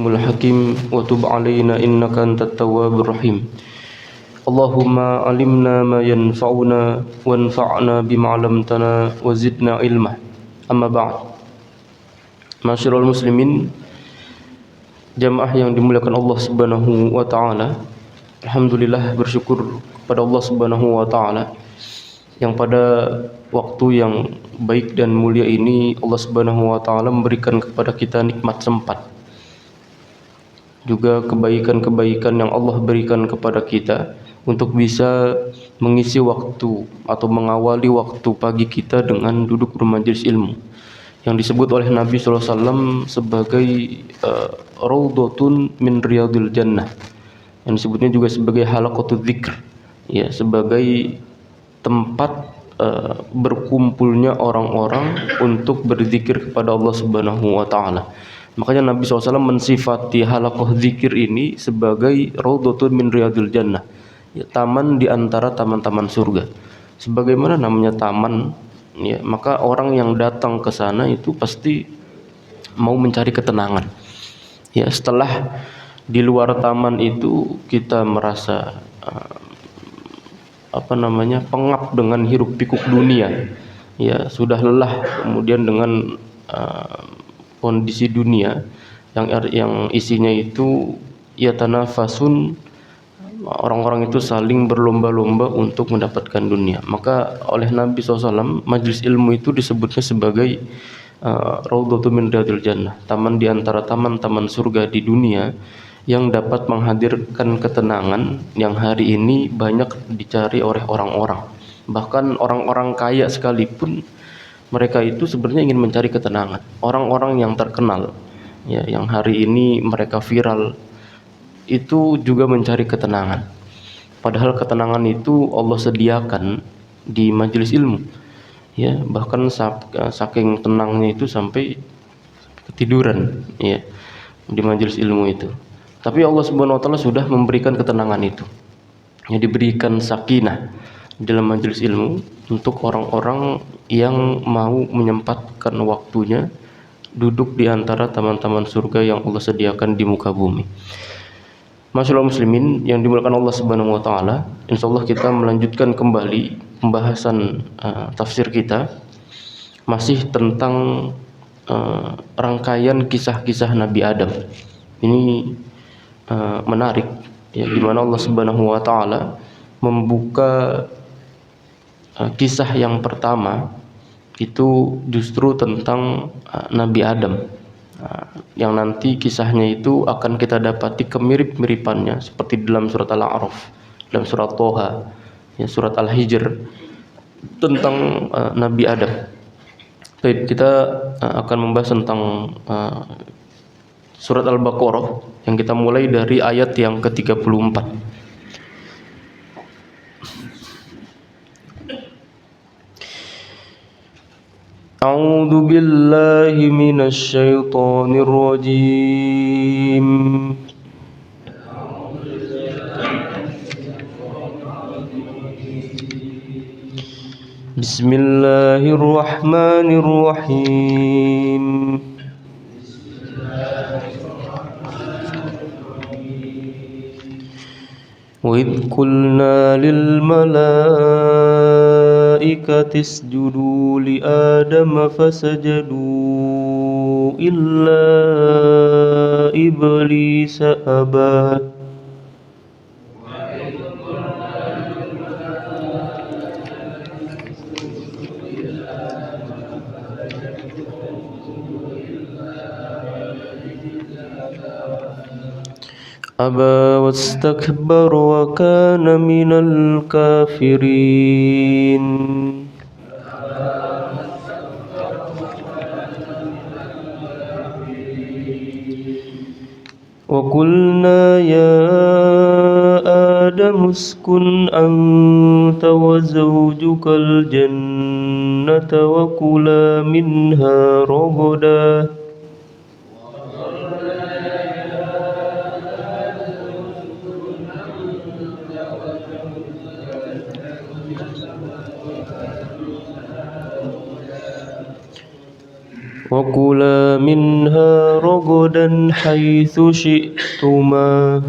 الحكيم وتب علينا إنك أنت التواب الرحيم اللهم علمنا ما ينفعنا وانفعنا بما علمتنا وزدنا علما أما بعد Masyarul muslimin, jamaah yang dimuliakan Allah Subhanahu wa taala. Alhamdulillah, bersyukur kepada Allah Subhanahu wa taala yang pada waktu yang baik dan mulia ini Allah Subhanahu wa taala memberikan kepada kita nikmat sempat, juga kebaikan-kebaikan yang Allah berikan kepada kita untuk bisa mengisi waktu atau mengawali waktu pagi kita dengan duduk bermajelis ilmu yang disebut oleh Nabi SAW sebagai raudhatun min riyadil jannah, yang disebutnya juga sebagai halaqatul dzikr, ya, sebagai tempat berkumpulnya orang-orang untuk berzikir kepada Allah Subhanahu wa taala. Makanya Nabi SAW mensifati halaqah zikir ini sebagai raudhatun min riyadil jannah, ya, taman di antara taman-taman surga. Sebagaimana namanya taman, ya, maka orang yang datang ke sana itu pasti mau mencari ketenangan. Ya, setelah di luar taman itu kita merasa pengap dengan hiruk pikuk dunia, ya, sudah lelah kemudian dengan kondisi dunia yang isinya itu ya tanafasun, orang-orang itu saling berlomba-lomba untuk mendapatkan dunia. Maka oleh Nabi SAW majelis ilmu itu disebutnya sebagai raudhatun min riyadil jannah, taman di antara taman-taman surga di dunia yang dapat menghadirkan ketenangan yang hari ini banyak dicari oleh orang-orang. Bahkan orang-orang kaya sekalipun mereka itu sebenarnya ingin mencari ketenangan. Orang-orang yang terkenal, ya, yang hari ini mereka viral, itu juga mencari ketenangan. Padahal ketenangan itu Allah sediakan di majelis ilmu, ya, bahkan saking tenangnya itu sampai ketiduran, ya, di majelis ilmu itu. Tapi Allah Subhanahu wa taala sudah memberikan ketenangan itu, ya, diberikan sakinah di dalam majelis ilmu untuk orang-orang yang mau menyempatkan waktunya duduk di antara taman-taman surga yang Allah sediakan di muka bumi. Masyaallah muslimin yang dimuliakan Allah Subhanahu wa taala, insyaallah kita melanjutkan kembali pembahasan tafsir kita masih tentang rangkaian kisah-kisah Nabi Adam. Ini menarik, ya, di mana Allah Subhanahu wa taala membuka kisah yang pertama itu justru tentang Nabi Adam, yang nanti kisahnya itu akan kita dapati kemirip-miripannya seperti dalam surat Al-A'raf, dalam surat Toha, ya, surat Al-Hijr tentang Nabi Adam. Baik, kita akan membahas tentang surat Al-Baqarah yang kita mulai dari ayat yang ke-34. A'udzu billahi minasy syaithanir rajim. Bismillahirrahmanirrahim. وَإِذْ قُلْنَا لِلْمَلَائِكَةِ اسْجُدُوا لِآدَمَ فَسَجَدُوا إِلَّا إِبْلِيسَ أَبَى واستكبر وكان من الكافرين وقلنا يا آدم اسكن أنت وزوجك الجنة وكلا منها رغدا وكلا منها رغدا رغدا حيث شئتما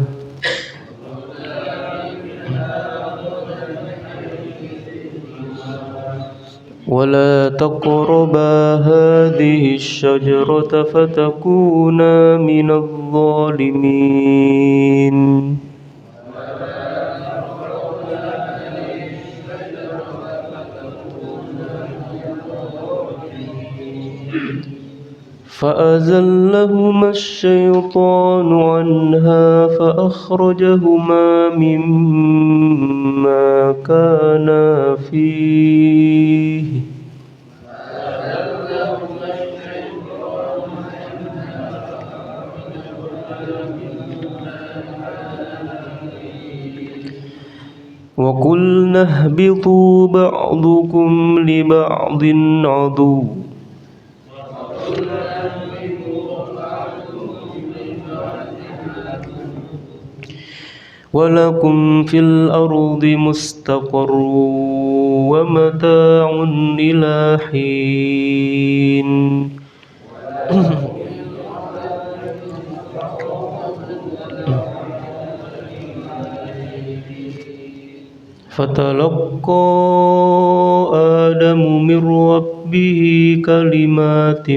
ولا تقربا هذه الشجرة فتكونا من الظالمين فأزلهما الشيطان عنها فأخرجهما مما كانا فيه وقلنا اهبطوا بعضكم لبعض عدو ولكم في الأرض مستقر ومتاع إلى حين فتلقى آدم من ربه كلمات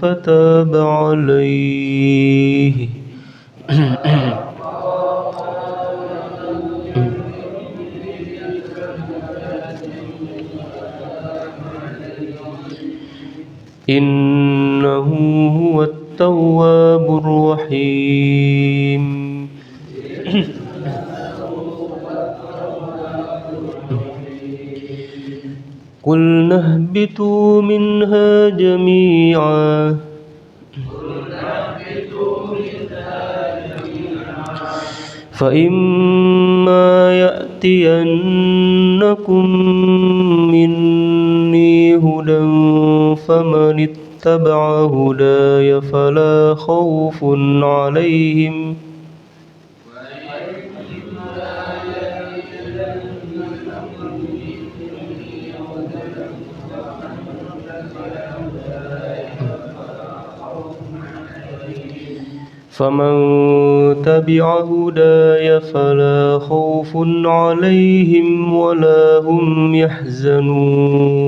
فتاب عليه إنه هو التواب الرحيم قلنا اهبطوا منها جميعا فإما يأتينكم مني هدى فمن اتبع هداي فلا خوف عليهم فمن تبع هداي فلا خوف عليهم ولا هم يحزنون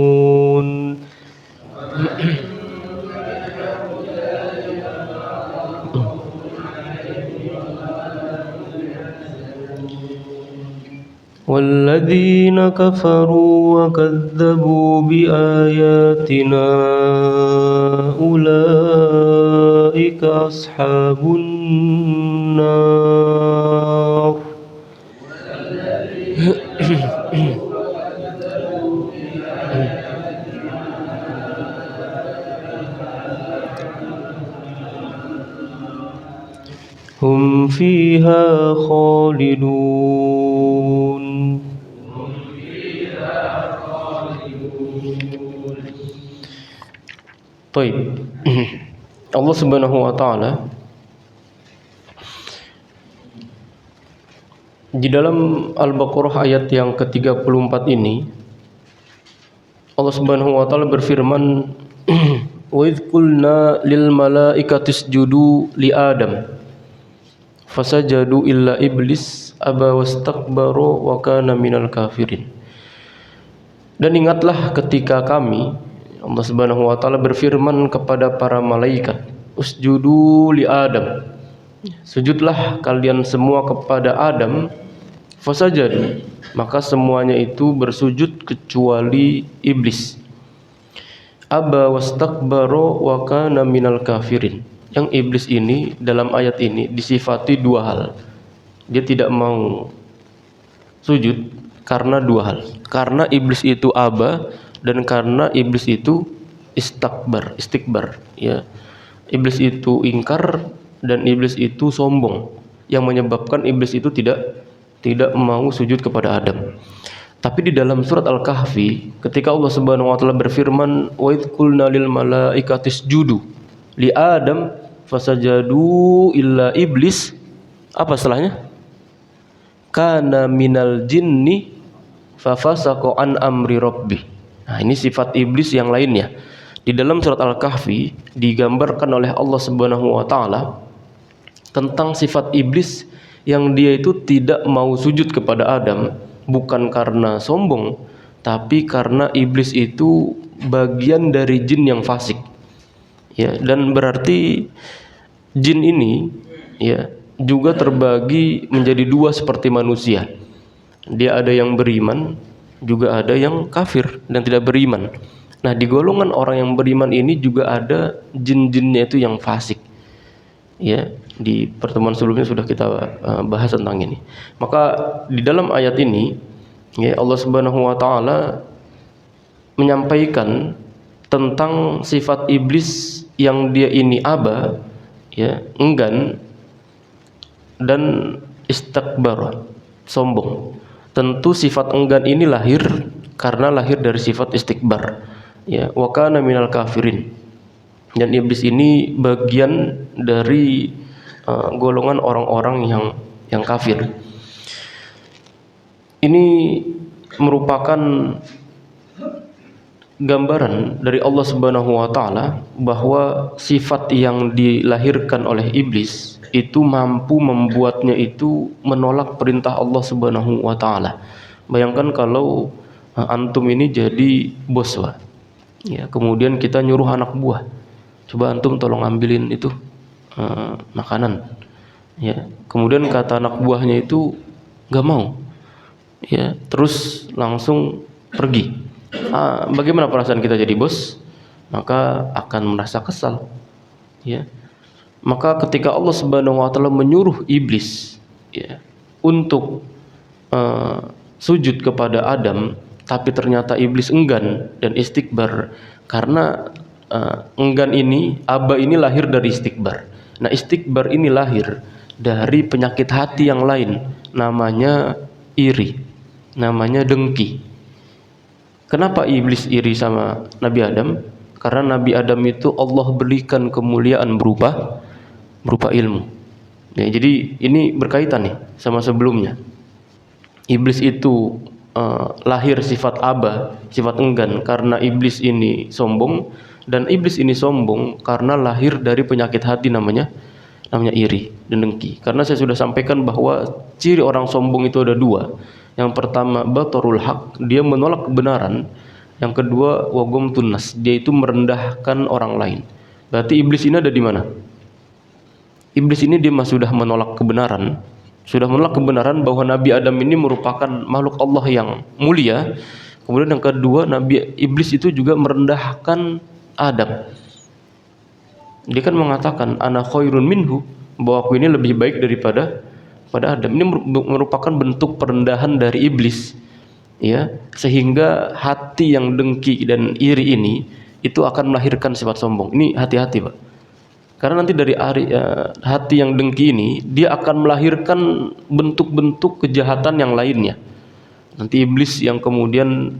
والذين كفروا وكذبوا بآياتنا أولئك أصحاب النار هم فيها خالدون طيب. Allah Subhanahu wa taala di dalam Al-Baqarah ayat yang ke-34 ini Allah Subhanahu wa taala berfirman wa idz qulna lil malaikati isjudu li Adam fasajadu illa iblis aba wastakbara wa kana minal kafirin. Dan ingatlah ketika kami Allah Subhanahu wa taala berfirman kepada para malaikat, usjudu li Adam. Sujudlah kalian semua kepada Adam. Fasajadu, maka semuanya itu bersujud kecuali iblis. Aba wastakbara wa kana minal kafirin. Yang iblis ini dalam ayat ini disifati dua hal. Dia tidak mau sujud karena dua hal. Karena iblis itu aba dan karena iblis itu istikbar, ya. Iblis itu ingkar dan iblis itu sombong, yang menyebabkan iblis itu tidak mau sujud kepada Adam. Tapi di dalam surat Al-Kahfi, ketika Allah Subhanahu wa taala berfirman, "Wa idz qulna lil malaikati isjudu li Adam fasajadu illa iblis", apa setelahnya? Kana minal jinni fafasaqa an amri rabbih. Nah, ini sifat iblis yang lainnya. Di dalam surat Al-Kahfi digambarkan oleh Allah Subhanahu wa taala tentang sifat iblis yang dia itu tidak mau sujud kepada Adam, bukan karena sombong, tapi karena iblis itu bagian dari jin yang fasik. Ya, dan berarti jin ini ya juga terbagi menjadi dua seperti manusia. Dia ada yang beriman, juga ada yang kafir dan tidak beriman. Nah, di golongan orang yang beriman ini juga ada jin-jinnya itu yang fasik. Ya, di pertemuan sebelumnya sudah kita bahas tentang ini. Maka di dalam ayat ini ya Allah Subhanahu wa taala menyampaikan tentang sifat iblis yang dia ini aba, ya, enggan dan istakbar, sombong. Tentu sifat enggan ini lahir dari sifat istikbar. Ya, wa kana minal kafirin. Dan iblis ini bagian dari golongan orang-orang yang kafir. Ini merupakan gambaran dari Allah Subhanahu wa taala bahwa sifat yang dilahirkan oleh iblis itu mampu membuatnya itu menolak perintah Allah Subhanahu wa taala. Bayangkan kalau antum ini jadi bos, Pak. Ya, kemudian kita nyuruh anak buah, coba antum tolong ambilin itu makanan. Ya, kemudian kata anak buahnya itu nggak mau. Ya, terus langsung pergi. Bagaimana perasaan kita jadi bos? Maka akan merasa kesal. Ya. Maka ketika Allah Subhanahu wa taala menyuruh iblis ya untuk sujud kepada Adam, tapi ternyata iblis enggan dan istikbar karena enggan ini, aba ini lahir dari istikbar. Nah, istikbar ini lahir dari penyakit hati yang lain, namanya iri, namanya dengki. Kenapa iblis iri sama Nabi Adam? Karena Nabi Adam itu Allah berikan kemuliaan berupa ilmu. Ya, jadi ini berkaitan nih sama sebelumnya. Iblis itu lahir sifat aba, sifat enggan karena iblis ini sombong, dan iblis ini sombong karena lahir dari penyakit hati namanya iri dan dengki. Karena saya sudah sampaikan bahwa ciri orang sombong itu ada dua. Yang pertama batarul haq, dia menolak kebenaran. Yang kedua wagomtun nas, dia itu merendahkan orang lain. Berarti iblis ini ada di mana? Iblis ini dia sudah menolak kebenaran. Sudah menolak kebenaran bahwa Nabi Adam ini merupakan makhluk Allah yang mulia. Kemudian yang kedua, iblis itu juga merendahkan Adam. Dia kan mengatakan ana khairun minhu, bahwa aku ini lebih baik daripada Adam. Ini merupakan bentuk perendahan dari iblis. Ya, sehingga hati yang dengki dan iri ini itu akan melahirkan sifat sombong. Ini hati-hati, Pak. Karena nanti dari hati yang dengki ini dia akan melahirkan bentuk-bentuk kejahatan yang lainnya. Nanti iblis yang kemudian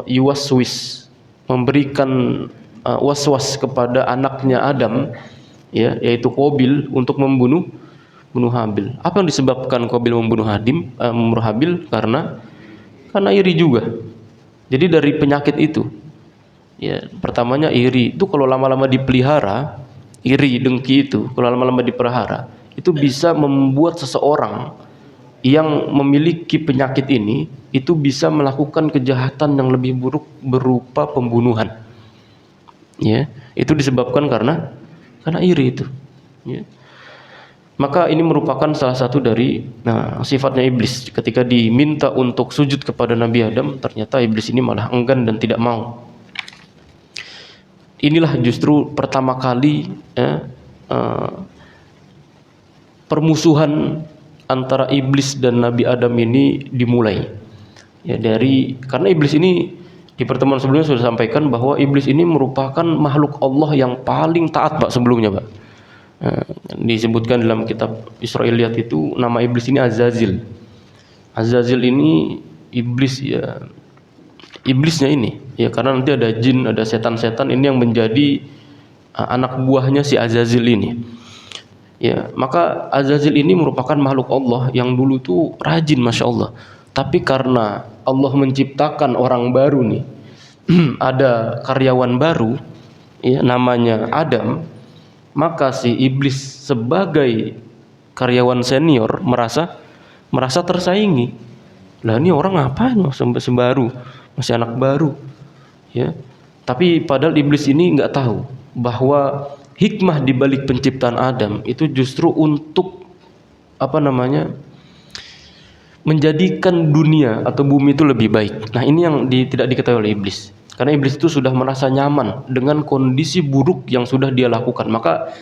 yuwaswis, memberikan waswas kepada anaknya Adam, ya, yaitu Qabil untuk membunuh Habil. Apa yang disebabkan Qabil membunuh Habil? Karena iri juga. Jadi dari penyakit itu, ya, pertamanya iri. Itu kalau lama-lama dipelihara, iri, dengki itu kalau lama-lama dipelihara, itu bisa membuat seseorang yang memiliki penyakit ini itu bisa melakukan kejahatan yang lebih buruk berupa pembunuhan. Ya, itu disebabkan karena iri itu. Ya. Maka ini merupakan salah satu dari sifatnya iblis. Ketika diminta untuk sujud kepada Nabi Adam, ternyata iblis ini malah enggan dan tidak mau. Inilah justru pertama kali permusuhan antara iblis dan Nabi Adam ini dimulai. Ya, karena iblis ini di pertemuan sebelumnya sudah sampaikan bahwa iblis ini merupakan makhluk Allah yang paling taat, Pak, sebelumnya, Pak. Disebutkan dalam kitab Israiliyat itu nama iblis ini Azazil. Azazil ini iblis, ya, iblisnya ini, ya, karena nanti ada jin, ada setan-setan ini yang menjadi anak buahnya si Azazil ini. Ya, maka Azazil ini merupakan makhluk Allah yang dulu tuh rajin, masya Allah. Tapi karena Allah menciptakan orang baru nih, ada karyawan baru, ya namanya Adam, maka si iblis sebagai karyawan senior merasa tersaingi. Lah ini orang ngapain sampai baru, masih anak baru, ya. Tapi padahal iblis ini nggak tahu bahwa hikmah di balik penciptaan Adam itu justru untuk menjadikan dunia atau bumi itu lebih baik. Nah, ini yang tidak diketahui oleh iblis. Karena iblis itu sudah merasa nyaman dengan kondisi buruk yang sudah dia lakukan. Maka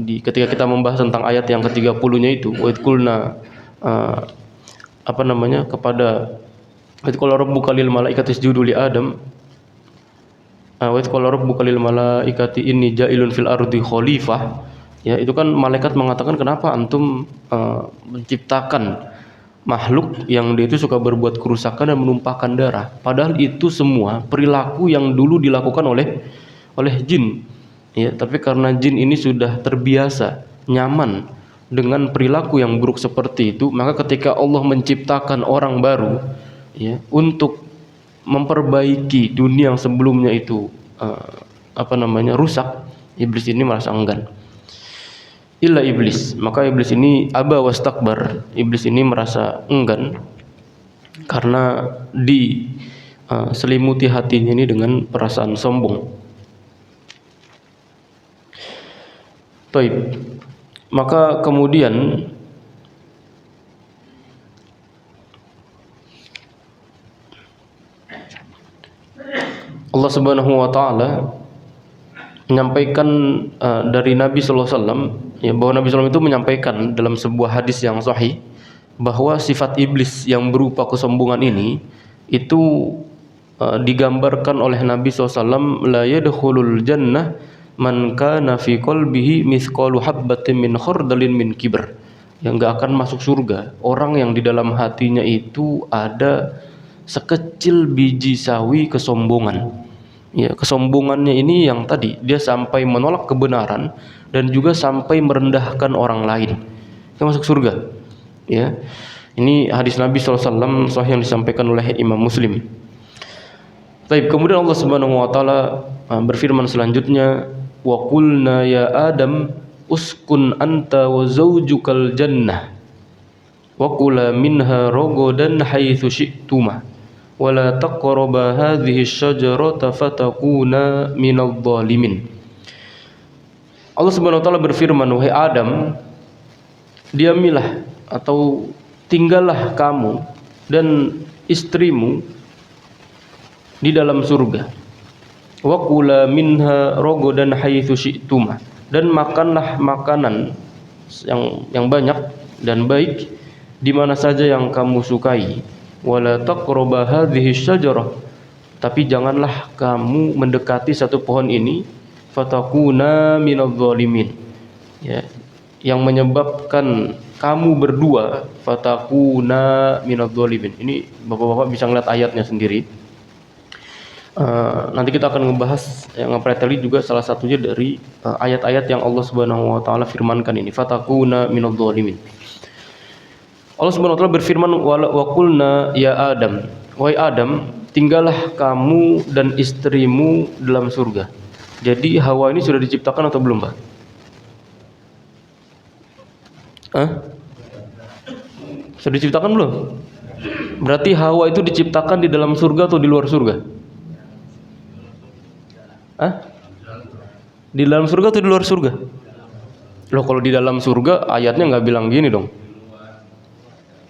ketika kita membahas tentang ayat yang ke-30-nya itu, wa idh qulna kepada wa idh qala rabbuka lil malaikati isjudu li Adam, wa idh qala rabbuka lil malaikati inni ja'ilun fil ardi khalifah. Ya, itu kan malaikat mengatakan, kenapa antum menciptakan makhluk yang dia itu suka berbuat kerusakan dan menumpahkan darah. Padahal itu semua perilaku yang dulu dilakukan oleh jin. Ya, tapi karena jin ini sudah terbiasa, nyaman dengan perilaku yang buruk seperti itu, maka ketika Allah menciptakan orang baru, ya, untuk memperbaiki dunia yang sebelumnya itu rusak, iblis ini merasa enggan. Illa iblis, maka iblis ini aba wastakbar. Iblis ini merasa enggan karena selimuti hatinya ini dengan perasaan sombong. Taib. Maka kemudian Allah Subhanahu wa taala menyampaikan dari Nabi sallallahu alaihi wasallam, ya, bahwa Nabi sallallahu itu menyampaikan dalam sebuah hadis yang sahih bahwa sifat iblis yang berupa kesombongan ini itu digambarkan oleh Nabi SAW, la yadkhulul jannah man kana fi qalbihi mithqalu habbatin min khardalin min kibr. Yang enggak akan masuk surga orang yang di dalam hatinya itu ada sekecil biji sawi kesombongan. Ya, kesombongannya ini yang tadi dia sampai menolak kebenaran dan juga sampai merendahkan orang lain. Dia masuk surga. Ya. Ini hadis Nabi SAW sahih yang disampaikan oleh Imam Muslim. Baik, kemudian Allah Subhanahu wa taala berfirman selanjutnya, wa qulna ya Adam uskun anta wa zawjukal jannah wa kula minha ragadan haitsu syi'tuma wa la taqraba hadhihi asy-syajarata fatakuna minadh dhalimin. Allah Subhanahu wa taala berfirman, wahai Adam, diamilah atau tinggallah kamu dan istrimu di dalam surga. Wa kula minha ragadan haitsu syi'tuma, dan makanlah makanan yang banyak dan baik di mana saja yang kamu sukai. Wala taqraba hadhihi syajarah, tapi janganlah kamu mendekati satu pohon ini, fatakuna minadh dhalimin, ya, yang menyebabkan kamu berdua fatakuna minadh dhalimin. Ini Bapak-bapak bisa ngeliat ayatnya sendiri. Nanti kita akan membahas yang ngepreteli juga salah satunya dari ayat-ayat yang Allah Subhanahu wa taala firmankan ini, fatakuna minadh dhalimin. Allah Subhanahu wa taala berfirman, wa qulna ya Adam, wahai Adam, tinggallah kamu dan istrimu dalam surga. Jadi Hawa ini sudah diciptakan atau belum, Pak? Sudah diciptakan belum? Berarti Hawa itu diciptakan di dalam surga atau di luar surga? Di dalam surga atau di luar surga? Loh, kalau di dalam surga ayatnya nggak bilang gini dong.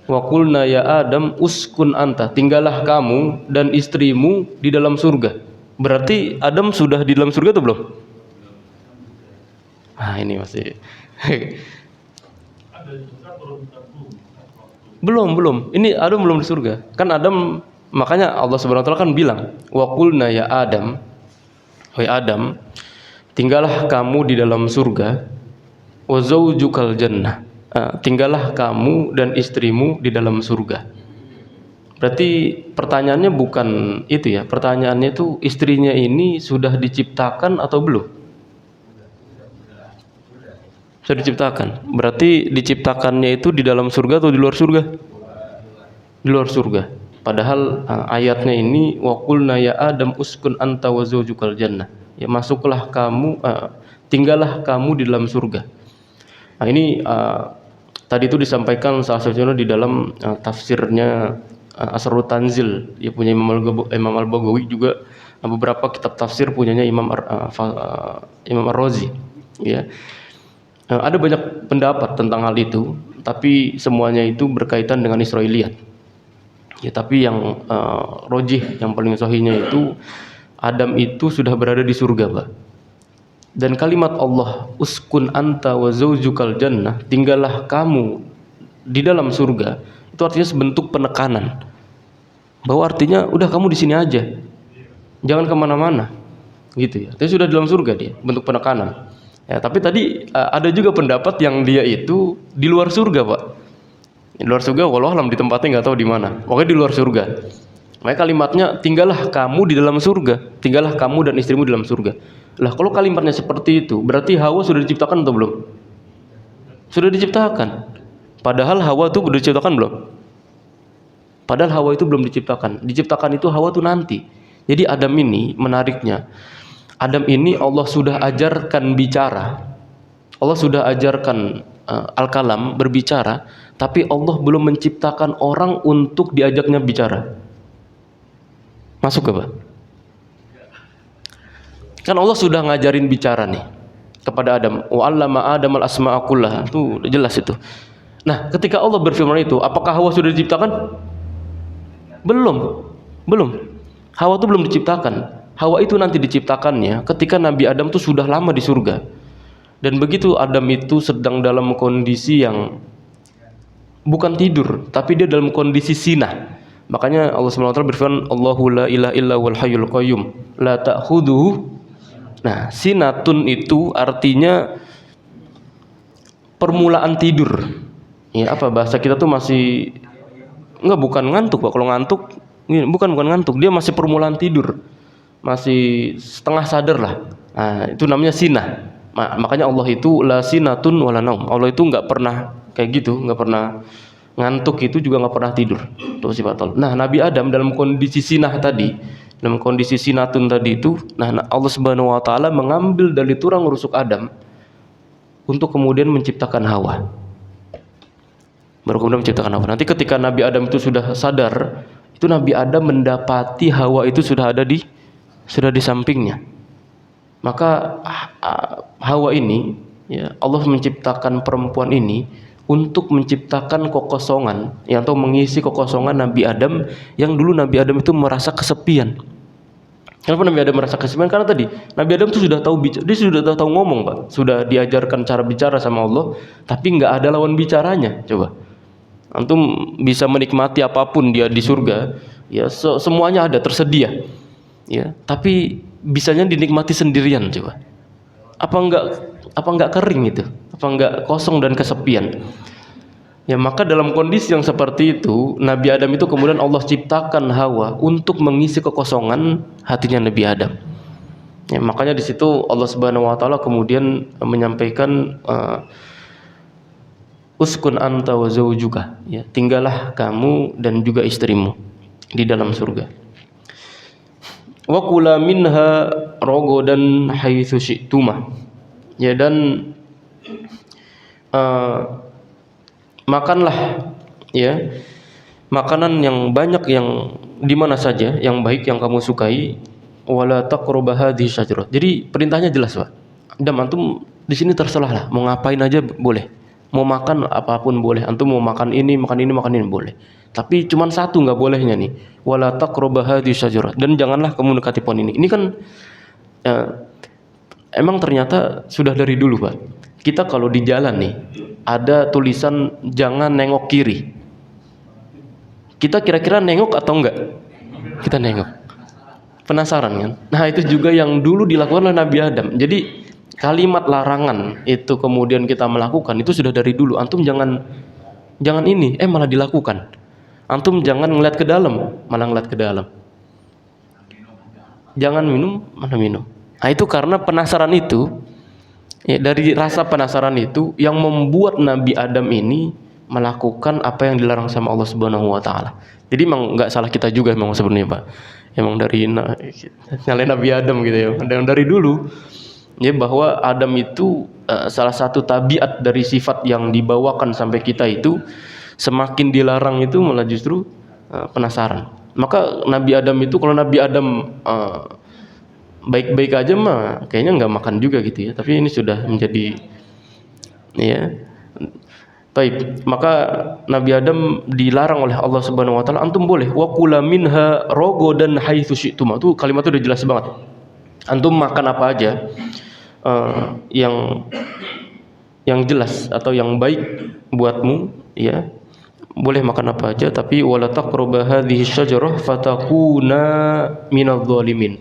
Wa qulna ya Adam uskun anta, tinggallah kamu dan istrimu di dalam surga. Berarti Adam sudah di dalam surga atau belum? Ini masih belum. Ini Adam belum di surga. Kan Adam, makanya Allah Subhanahu wa taala kan bilang, wa qulna ya Adam, wahai Adam, tinggallah kamu di dalam surga, wa zaujukal jannah, tinggallah kamu dan istrimu di dalam surga. Berarti pertanyaannya bukan itu ya, pertanyaannya itu istrinya ini sudah diciptakan atau belum? Sudah diciptakan. Berarti diciptakannya itu di dalam surga atau di luar surga? Di luar surga. Padahal ayatnya ini wa qulna ya Adam uskun anta wa zawjukal jannah. ya masuklah kamu, tinggallah kamu di dalam surga. Nah ini tadi itu disampaikan salah satunya di dalam tafsirnya Asrarut Tanzil, ya punya Imam Al-Baghawi, juga beberapa kitab tafsir punyanya Imam Ar-Razi, ya. Ada banyak pendapat tentang hal itu, tapi semuanya itu berkaitan dengan Israiliyat. Ya, tapi yang rojih, yang paling sahihnya itu Adam itu sudah berada di surga, Pak. Dan kalimat Allah, uskun anta wa zaujukal jannah, tinggallah kamu di dalam surga, itu artinya sebentuk penekanan. Bahwa artinya udah kamu di sini aja, jangan kemana-mana, gitu ya. Tapi sudah di dalam surga dia, bentuk penekanan. Ya, tapi tadi ada juga pendapat yang dia itu di luar surga, Pak. Di luar surga, walau alam di tempatnya nggak tahu di mana. Pokoknya di luar surga. Makanya kalimatnya tinggallah kamu di dalam surga, tinggallah kamu dan istrimu di dalam surga. Lah kalau kalimatnya seperti itu, berarti Hawa sudah diciptakan atau belum? Sudah diciptakan. Padahal Hawa itu sudah diciptakan belum? Padahal Hawa itu belum diciptakan. Diciptakan itu Hawa itu nanti. Jadi Adam ini menariknya. Adam ini Allah sudah ajarkan bicara, Allah sudah ajarkan al-kalam, berbicara, tapi Allah belum menciptakan orang untuk diajaknya bicara. Masuk ke Pak? Kan Allah sudah ngajarin bicara nih kepada Adam. Wa 'allama Adam al-asma'a kullaha. Itu jelas itu. Nah, ketika Allah berfirman itu, apakah Hawa sudah diciptakan? Belum. Hawa itu belum diciptakan. Hawa itu nanti diciptakannya ketika Nabi Adam itu sudah lama di surga. Dan begitu Adam itu sedang dalam kondisi yang bukan tidur, tapi dia dalam kondisi sinah. Makanya Allah SWT berfirman, Allahu la ilaha illa wal hayyul qayyum la ta'khudhuhu. Nah, sinatun itu artinya permulaan tidur. Ya, apa bahasa kita tuh masih bukan ngantuk, Pak. Kalau ngantuk, bukan ngantuk, dia masih permulaan tidur. Masih setengah sadar lah. Nah, itu namanya sinah. Makanya Allah itu la sinatun wala naum. Allah itu nggak pernah kayak gitu, nggak pernah ngantuk, itu juga nggak pernah tidur. Itu sifat Allah. Nah, Nabi Adam dalam kondisi sinah tadi, dalam kondisi sinatun tadi itu, nah Allah Subhanahu wa taala mengambil dari tulang rusuk Adam untuk kemudian menciptakan Hawa. Baru kemudian menciptakan Hawa. Nanti ketika Nabi Adam itu sudah sadar, itu Nabi Adam mendapati Hawa itu sudah di sampingnya. Maka Hawa ini, ya, Allah menciptakan perempuan ini untuk menciptakan kekosongan, yang atau mengisi kekosongan Nabi Adam, yang dulu Nabi Adam itu merasa kesepian. Kenapa Nabi Adam merasa kesepian? Karena tadi Nabi Adam itu sudah tahu bicara, dia sudah tahu ngomong, Pak. Sudah diajarkan cara bicara sama Allah, tapi nggak ada lawan bicaranya. Coba antum bisa menikmati apapun dia di surga, ya semuanya ada, tersedia. Ya, tapi bisanya dinikmati sendirian, coba. Apa enggak kering itu? Apa enggak kosong dan kesepian? Ya, maka dalam kondisi yang seperti itu, Nabi Adam itu kemudian Allah ciptakan Hawa untuk mengisi kekosongan hatinya Nabi Adam. Ya, makanya di situ Allah Subhanahu wa taala kemudian menyampaikan uskun anta wa zaujuka, ya, tinggallah kamu dan juga istrimu di dalam surga. Wa kula minha rogodan haitsu syi'tuma. Ya, dan makanlah, ya, makanan yang banyak, yang di mana saja, yang baik yang kamu sukai. Wala taqrabu hadhihi syajarah. Jadi perintahnya jelas, Pak. Dan antum di sini terserah lah, mau ngapain aja boleh. Mau makan apapun boleh. Antum mau makan ini boleh. Tapi cuma satu nggak bolehnya nih, wala taqrabu hadhihi syajarah, dan janganlah kamu mendekati pohon ini. Ini kan emang ternyata sudah dari dulu, Pak. Kita kalau di jalan nih ada tulisan jangan nengok kiri. Kita kira-kira nengok atau enggak? Kita nengok. Penasaran kan? Nah, itu juga yang dulu dilakukan oleh Nabi Adam. Jadi kalimat larangan itu kemudian kita melakukan itu sudah dari dulu. Antum jangan ini, malah dilakukan. Antum jangan ngeliat ke dalam, malah ngeliat ke dalam. Jangan minum, malah minum. Nah, itu karena penasaran itu, ya, dari rasa penasaran itu yang membuat Nabi Adam ini melakukan apa yang dilarang sama Allah Subhanahu wa taala. Jadi memang enggak salah kita juga memang sebenarnya, Pak. Emang dari nyalain Nabi Adam gitu ya. Dan dari dulu ya bahwa Adam itu salah satu tabiat dari sifat yang dibawakan sampai kita itu semakin dilarang itu malah justru penasaran. Maka Nabi Adam itu kalau Nabi Adam baik-baik aja mah kayaknya nggak makan juga gitu ya. Tapi ini sudah menjadi ya. Baik, maka Nabi Adam dilarang oleh Allah Subhanahu wa taala, antum boleh wa kula minha ragadan haitsu syi'tum. Itu kalimat itu udah jelas banget. Antum makan apa aja yang jelas atau yang baik buatmu ya. Boleh makan apa aja, tapi wala taqrabu hadhihi syajarah fatakuna minadh dhalimin.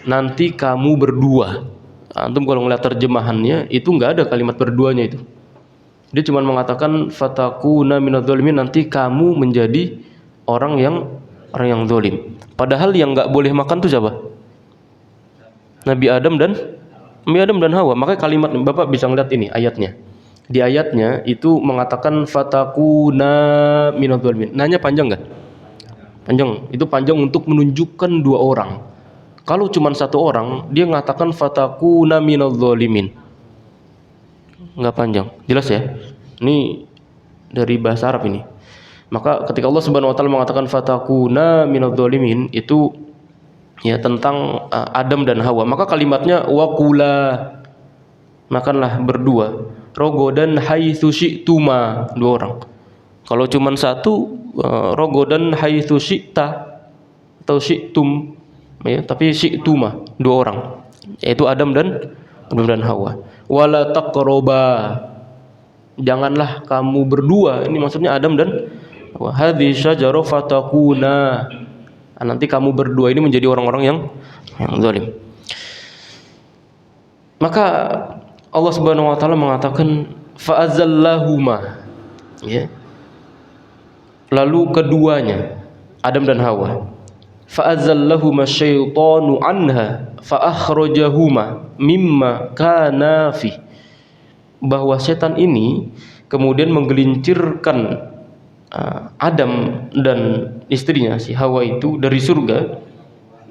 Nanti kamu berdua. Antum kalau ngeliat terjemahannya itu enggak ada kalimat berduanya itu. Dia cuma mengatakan fatakuna minadh dhalimin, nanti kamu menjadi orang yang zalim. Padahal yang enggak boleh makan tuh siapa? Nabi Adam dan Hawa. Makanya kalimat Bapak bisa ngeliat ini ayatnya. Di ayatnya itu mengatakan fatakuna minadh dhalimin. Nanya panjang enggak? Panjang. Itu panjang untuk menunjukkan dua orang. Kalau cuma satu orang, dia mengatakan fatakuna minadh dhalimin. Enggak panjang. Jelas ya? Ini dari bahasa Arab ini. Maka ketika Allah Subhanahu wa taala mengatakan fatakuna minadh dhalimin itu ya tentang Adam dan Hawa. Maka kalimatnya waqula, makanlah berdua. Rogodan haitsu syi'tuma, dua orang. Kalau cuma satu rogodan haitsu syi'ta atau syi'tum ya, tapi syi'tuma dua orang. Yaitu Adam dan Hawa. Wala taqraba, janganlah kamu berdua, ini maksudnya Adam dan Hawa. Hadhihi syajarah fatakuna, nanti kamu berdua ini menjadi orang-orang yang zalim. Maka Allah Subhanahu wa taala mengatakan fa'azallahuma ya. Lalu keduanya Adam dan Hawa, fa'azallahuma syaitanu anha fa'akhrajahuma mimma kana fi, bahwa setan ini kemudian menggelincirkan Adam dan istrinya si Hawa itu dari surga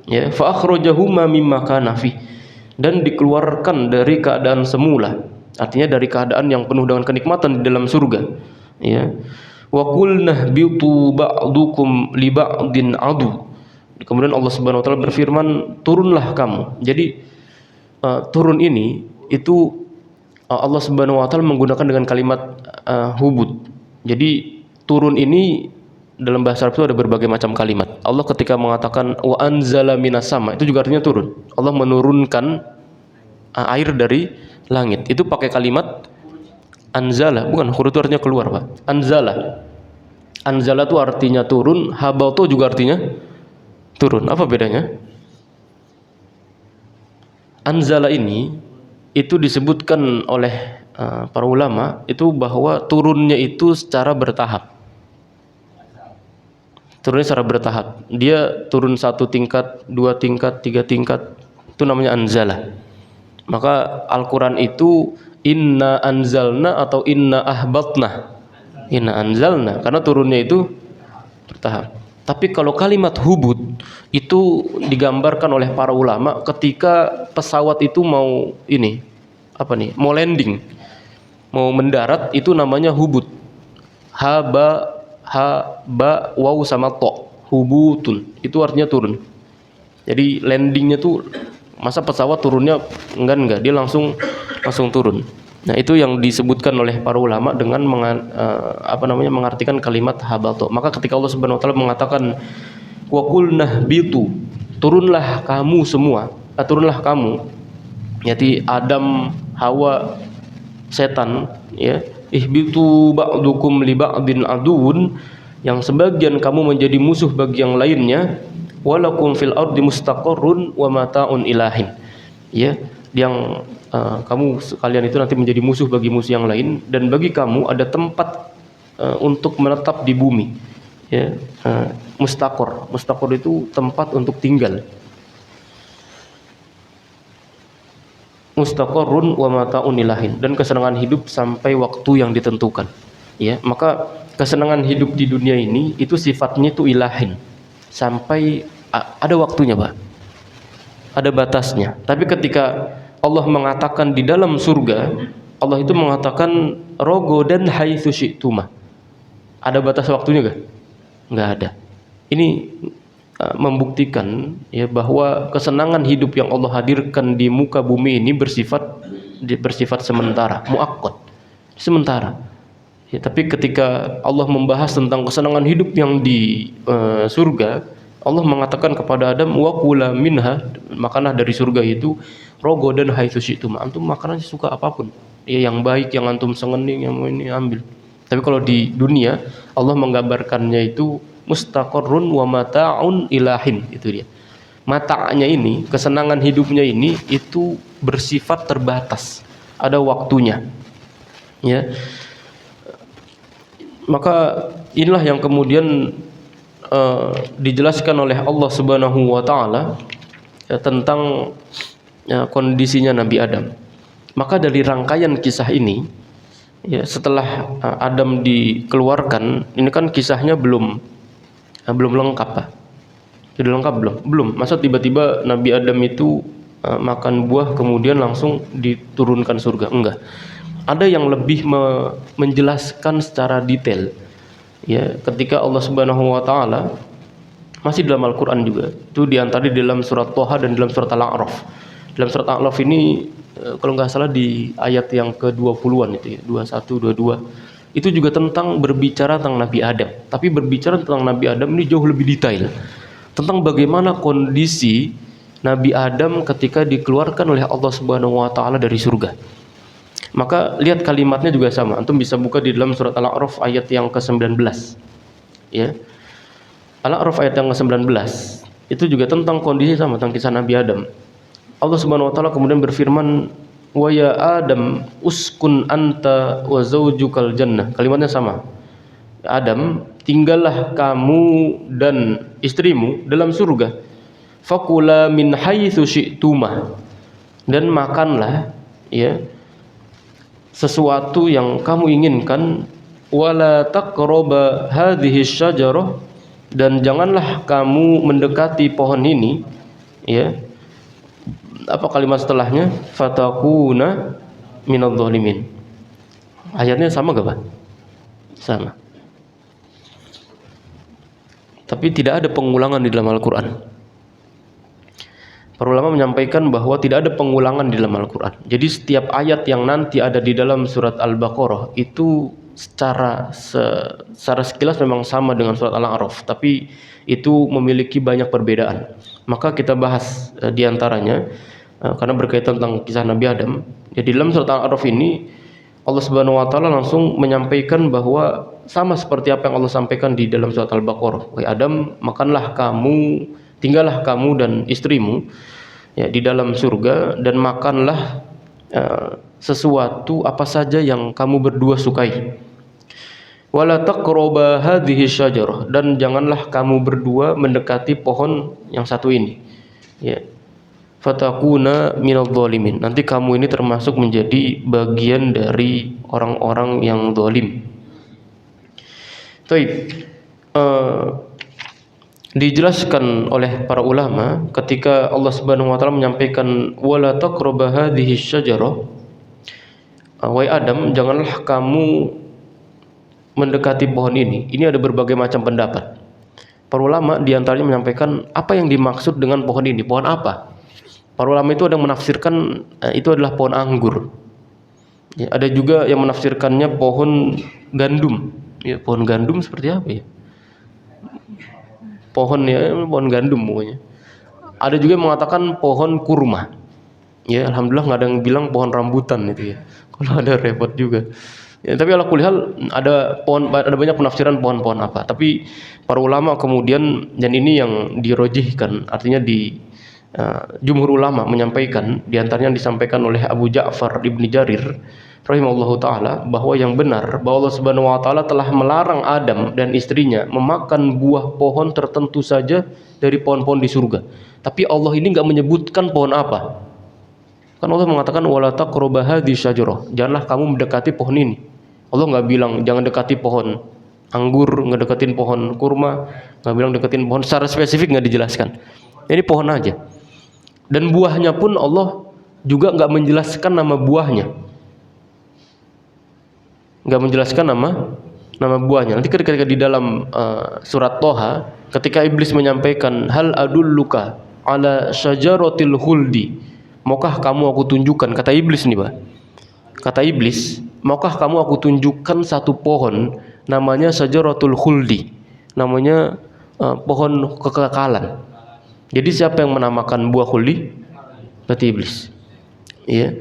ya, fa'akhrajahuma mimma kana fi, dan dikeluarkan dari keadaan semula, artinya dari keadaan yang penuh dengan kenikmatan di dalam surga ya. Wa qulna bitu ba'dukum li ba'din adu, kemudian Allah Subhanahu wa taala berfirman turunlah kamu. Jadi turun ini itu Allah Subhanahu wa taala menggunakan dengan kalimat hubud. Jadi turun ini dalam bahasa Arab itu ada berbagai macam kalimat. Allah ketika mengatakan wa anzala minas sama, itu juga artinya turun. Allah menurunkan air dari langit. Itu pakai kalimat anzala, bukan huruf itu artinya keluar, Pak. Anzala. Anzala itu artinya turun, habatu juga artinya turun. Apa bedanya? Anzala ini itu disebutkan oleh para ulama itu bahwa turunnya itu secara bertahap. Turunnya secara bertahap. Dia turun satu tingkat, dua tingkat, tiga tingkat. Itu namanya anzala. Maka Al-Quran itu inna anzalna atau inna ahbatna. Inna anzalna, karena turunnya itu bertahap. Tapi kalau kalimat hubud itu digambarkan oleh para ulama ketika pesawat itu mau mau landing, mau mendarat, itu namanya hubud. Ha waw sama to, hubutun, itu artinya turun. Jadi landingnya tuh, masa pesawat turunnya enggak, dia langsung turun. Nah, itu yang disebutkan oleh para ulama dengan mengartikan kalimat habato. Maka ketika Allah Subhanahu wa taala mengatakan wa qulna bitu, turunlah kamu semua, turunlah kamu, yaitu Adam, Hawa, setan ya, ihbitu ba'dukum li ba'din aduun, yang sebagian kamu menjadi musuh bagi yang lainnya, walakum fil ardi mustaqarrun wa mata'un ilahin ya, yang kamu sekalian itu nanti menjadi musuh bagi musuh yang lain, dan bagi kamu ada tempat untuk menetap di bumi ya. Mustaqor itu tempat untuk tinggal. Mustaqarrun wa mata'un ilahin, dan kesenangan hidup sampai waktu yang ditentukan. Ya, maka kesenangan hidup di dunia ini itu sifatnya itu ilahin. Sampai ada waktunya, Pak. Ada batasnya. Tapi ketika Allah mengatakan di dalam surga, Allah itu mengatakan rogodan haitsu syi'tuma. Ada batas waktunya enggak? Enggak ada. Ini membuktikan ya bahwa kesenangan hidup yang Allah hadirkan di muka bumi ini bersifat sementara, muakkad, sementara. Ya, tapi ketika Allah membahas tentang kesenangan hidup yang di surga, Allah mengatakan kepada Adam, wa kula minha, makanlah dari surga itu, rogodan haitsu syi'tum. Antum makanannya suka apapun. Ya, yang baik, yang antum sengening, yang ini ambil. Tapi kalau di dunia, Allah menggambarkannya itu mustaqarrun wa mata'un ilahin, itu dia. Mata'nya ini, kesenangan hidupnya ini itu bersifat terbatas. Ada waktunya. Ya. Maka inilah yang kemudian dijelaskan oleh Allah Subhanahu wa taala ya, tentang kondisinya Nabi Adam. Maka dari rangkaian kisah ini ya, setelah Adam dikeluarkan, ini kan kisahnya belum lengkap, Pak. Sudah lengkap belum? Belum. Masa tiba-tiba Nabi Adam itu makan buah kemudian langsung diturunkan surga? Enggak. Ada yang lebih menjelaskan secara detail. Ya, ketika Allah Subhanahu wa taala masih dalam Al-Qur'an juga. Itu diantara di dalam surat Thaha dan dalam surat Al-A'raf. Dalam surat Al-A'raf ini kalau nggak salah di ayat yang ke-20-an itu ya, 21, 22. Itu juga tentang berbicara tentang Nabi Adam. Tapi berbicara tentang Nabi Adam ini jauh lebih detail. Tentang bagaimana kondisi Nabi Adam ketika dikeluarkan oleh Allah Subhanahu wa taala dari surga. Maka lihat kalimatnya juga sama. Antum bisa buka di dalam surat Al-A'raf ayat yang ke-19. Ya. Al-A'raf ayat yang ke-19 itu juga tentang kondisi sama, tentang kisah Nabi Adam. Allah Subhanahu wa taala kemudian berfirman, "Wa ya Adam uskun anta wa zaujukal jannah." Kalimatnya sama. Adam, tinggallah kamu dan istrimu dalam surga. Fakula min haitsu syi'tuma. Dan makanlah ya sesuatu yang kamu inginkan, wala taqraba hadhihi syajarah, dan janganlah kamu mendekati pohon ini ya. Apa kalimat setelahnya? Fatakuna minadh dhalimin. Ayatnya sama enggak, Pak? Sama. Tapi tidak ada pengulangan di dalam Al-Qur'an. Para ulama menyampaikan bahwa tidak ada pengulangan di dalam Al-Quran. Jadi setiap ayat yang nanti ada di dalam surat Al-Baqarah itu secara sekilas memang sama dengan surat Al-A'raf, tapi itu memiliki banyak perbedaan. Maka kita bahas diantaranya karena berkaitan tentang kisah Nabi Adam. Jadi dalam surat Al-A'raf ini Allah Subhanahu wa taala langsung menyampaikan bahwa sama seperti apa yang Allah sampaikan di dalam surat Al-Baqarah. Wahai Adam, makanlah kamu, tinggallah kamu dan istrimu ya di dalam surga, dan makanlah sesuatu apa saja yang kamu berdua sukai. Wala taqraba hadhihi syajarah, dan janganlah kamu berdua mendekati pohon yang satu ini. Ya. Fatakuna minadh dhalimin. Nanti kamu ini termasuk menjadi bagian dari orang-orang yang zalim. Baik. Dijelaskan oleh para ulama ketika Allah Subhanahu wa taala menyampaikan wala taqraba hadhihi syajarah, wahai Adam, janganlah kamu mendekati pohon ini. Ini ada berbagai macam pendapat. Para ulama diantaranya menyampaikan apa yang dimaksud dengan pohon ini, pohon apa? Para ulama itu ada yang menafsirkan itu adalah pohon anggur. Ya, ada juga yang menafsirkannya pohon gandum. Ya, pohon gandum seperti apa ya? Pohon gandum pokoknya. Ada juga yang mengatakan pohon kurma. Ya, alhamdulillah nggak ada yang bilang pohon rambutan itu ya. Kalau ada repot juga. Ya, tapi ala kulli hal ada banyak penafsiran pohon-pohon apa. Tapi para ulama kemudian, dan ini yang dirojihkan, artinya jumhur ulama menyampaikan, diantaranya disampaikan oleh Abu Ja'far Ibn Jarir rahimahullahu taala, bahwa yang benar bahwa Allah Subhanahu wa taala telah melarang Adam dan istrinya memakan buah pohon tertentu saja dari pohon-pohon di surga. Tapi Allah ini enggak menyebutkan pohon apa. Kan Allah mengatakan wala taqrabu hadhihi syajarah, janganlah kamu mendekati pohon ini. Allah nggak bilang jangan dekati pohon anggur, nggak deketin pohon kurma, nggak bilang deketin pohon, secara spesifik nggak dijelaskan. Jadi pohon aja. Dan buahnya pun Allah juga nggak menjelaskan nama buahnya, nggak menjelaskan nama buahnya. Nanti ketika di dalam surat Toha, ketika iblis menyampaikan hal adulluka ala syajaratil khuldi, maukah kamu aku tunjukkan, kata iblis nih Pak, kata iblis, maukah kamu aku tunjukkan satu pohon namanya syajaratul khuldi, namanya pohon kekekalan. Jadi siapa yang menamakan buah khuldi? Berarti iblis. Ya.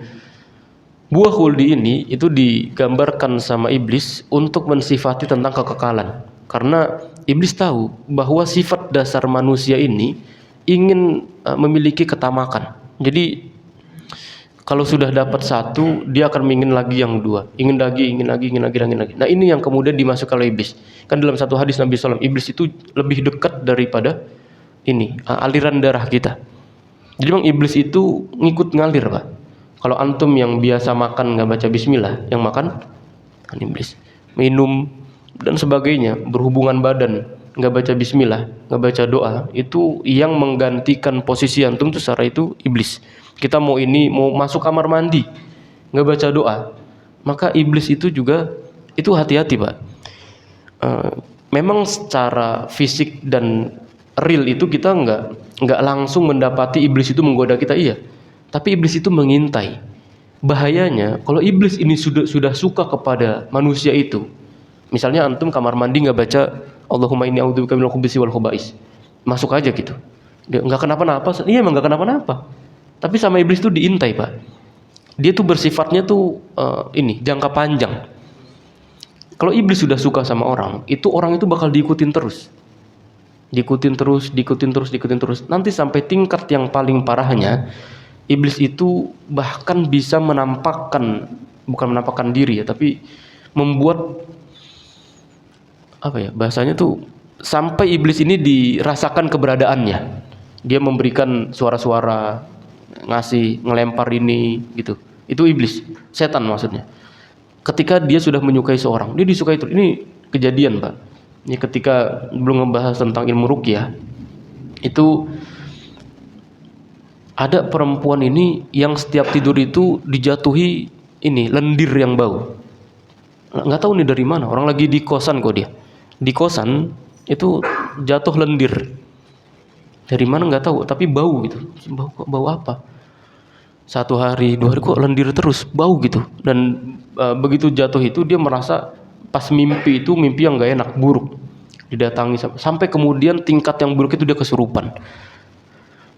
Buah khuldi ini itu digambarkan sama iblis untuk mensifati tentang kekekalan. Karena iblis tahu bahwa sifat dasar manusia ini ingin memiliki ketamakan. Jadi kalau sudah dapat satu, dia akan ingin lagi yang dua, ingin lagi. Nah, ini yang kemudian dimasukkan oleh iblis. Kan dalam satu hadis Nabi SAW, iblis itu lebih dekat daripada ini aliran darah kita. Jadi bang, iblis itu ngikut ngalir Pak. Kalau antum yang biasa makan nggak baca bismillah, yang makan kan iblis. Minum dan sebagainya, berhubungan badan nggak baca bismillah, nggak baca doa, itu yang menggantikan posisi antum itu secara itu iblis. Kita mau masuk kamar mandi nggak baca doa, maka iblis itu juga itu hati-hati Pak. Memang secara fisik dan real itu kita nggak langsung mendapati iblis itu menggoda kita, iya. Tapi iblis itu mengintai. Bahayanya kalau iblis ini sudah suka kepada manusia itu. Misalnya antum kamar mandi nggak baca Allahumma inni a'udzubika minal khubuthi wal khaba'is. Masuk aja gitu. Dia nggak kenapa-napa. Iya emang nggak kenapa-napa. Tapi sama iblis itu diintai Pak. Dia tuh bersifatnya tuh jangka panjang. Kalau iblis sudah suka sama orang itu bakal diikutin terus. Diikutin terus. Nanti sampai tingkat yang paling parahnya, iblis itu bahkan bisa bukan menampakkan diri ya, tapi membuat bahasanya tuh sampai iblis ini dirasakan keberadaannya. Dia memberikan suara-suara, ngelempar ini gitu. Itu iblis, setan maksudnya. Ketika dia sudah menyukai seorang, dia disukai terus. Ini kejadian Pak. Ini ketika belum membahas tentang ilmu ruqyah, itu ada perempuan ini yang setiap tidur itu dijatuhi lendir yang bau. Nggak tahu nih dari mana. Orang lagi di kosan kok dia. Di kosan itu jatuh lendir. Dari mana nggak tahu, tapi bau gitu. Bau apa? 1 hari, 2 hari kok lendir terus, bau gitu. Dan begitu jatuh itu dia merasa pas mimpi itu mimpi yang nggak enak, buruk. Didatangi sampai kemudian tingkat yang buruk itu dia kesurupan.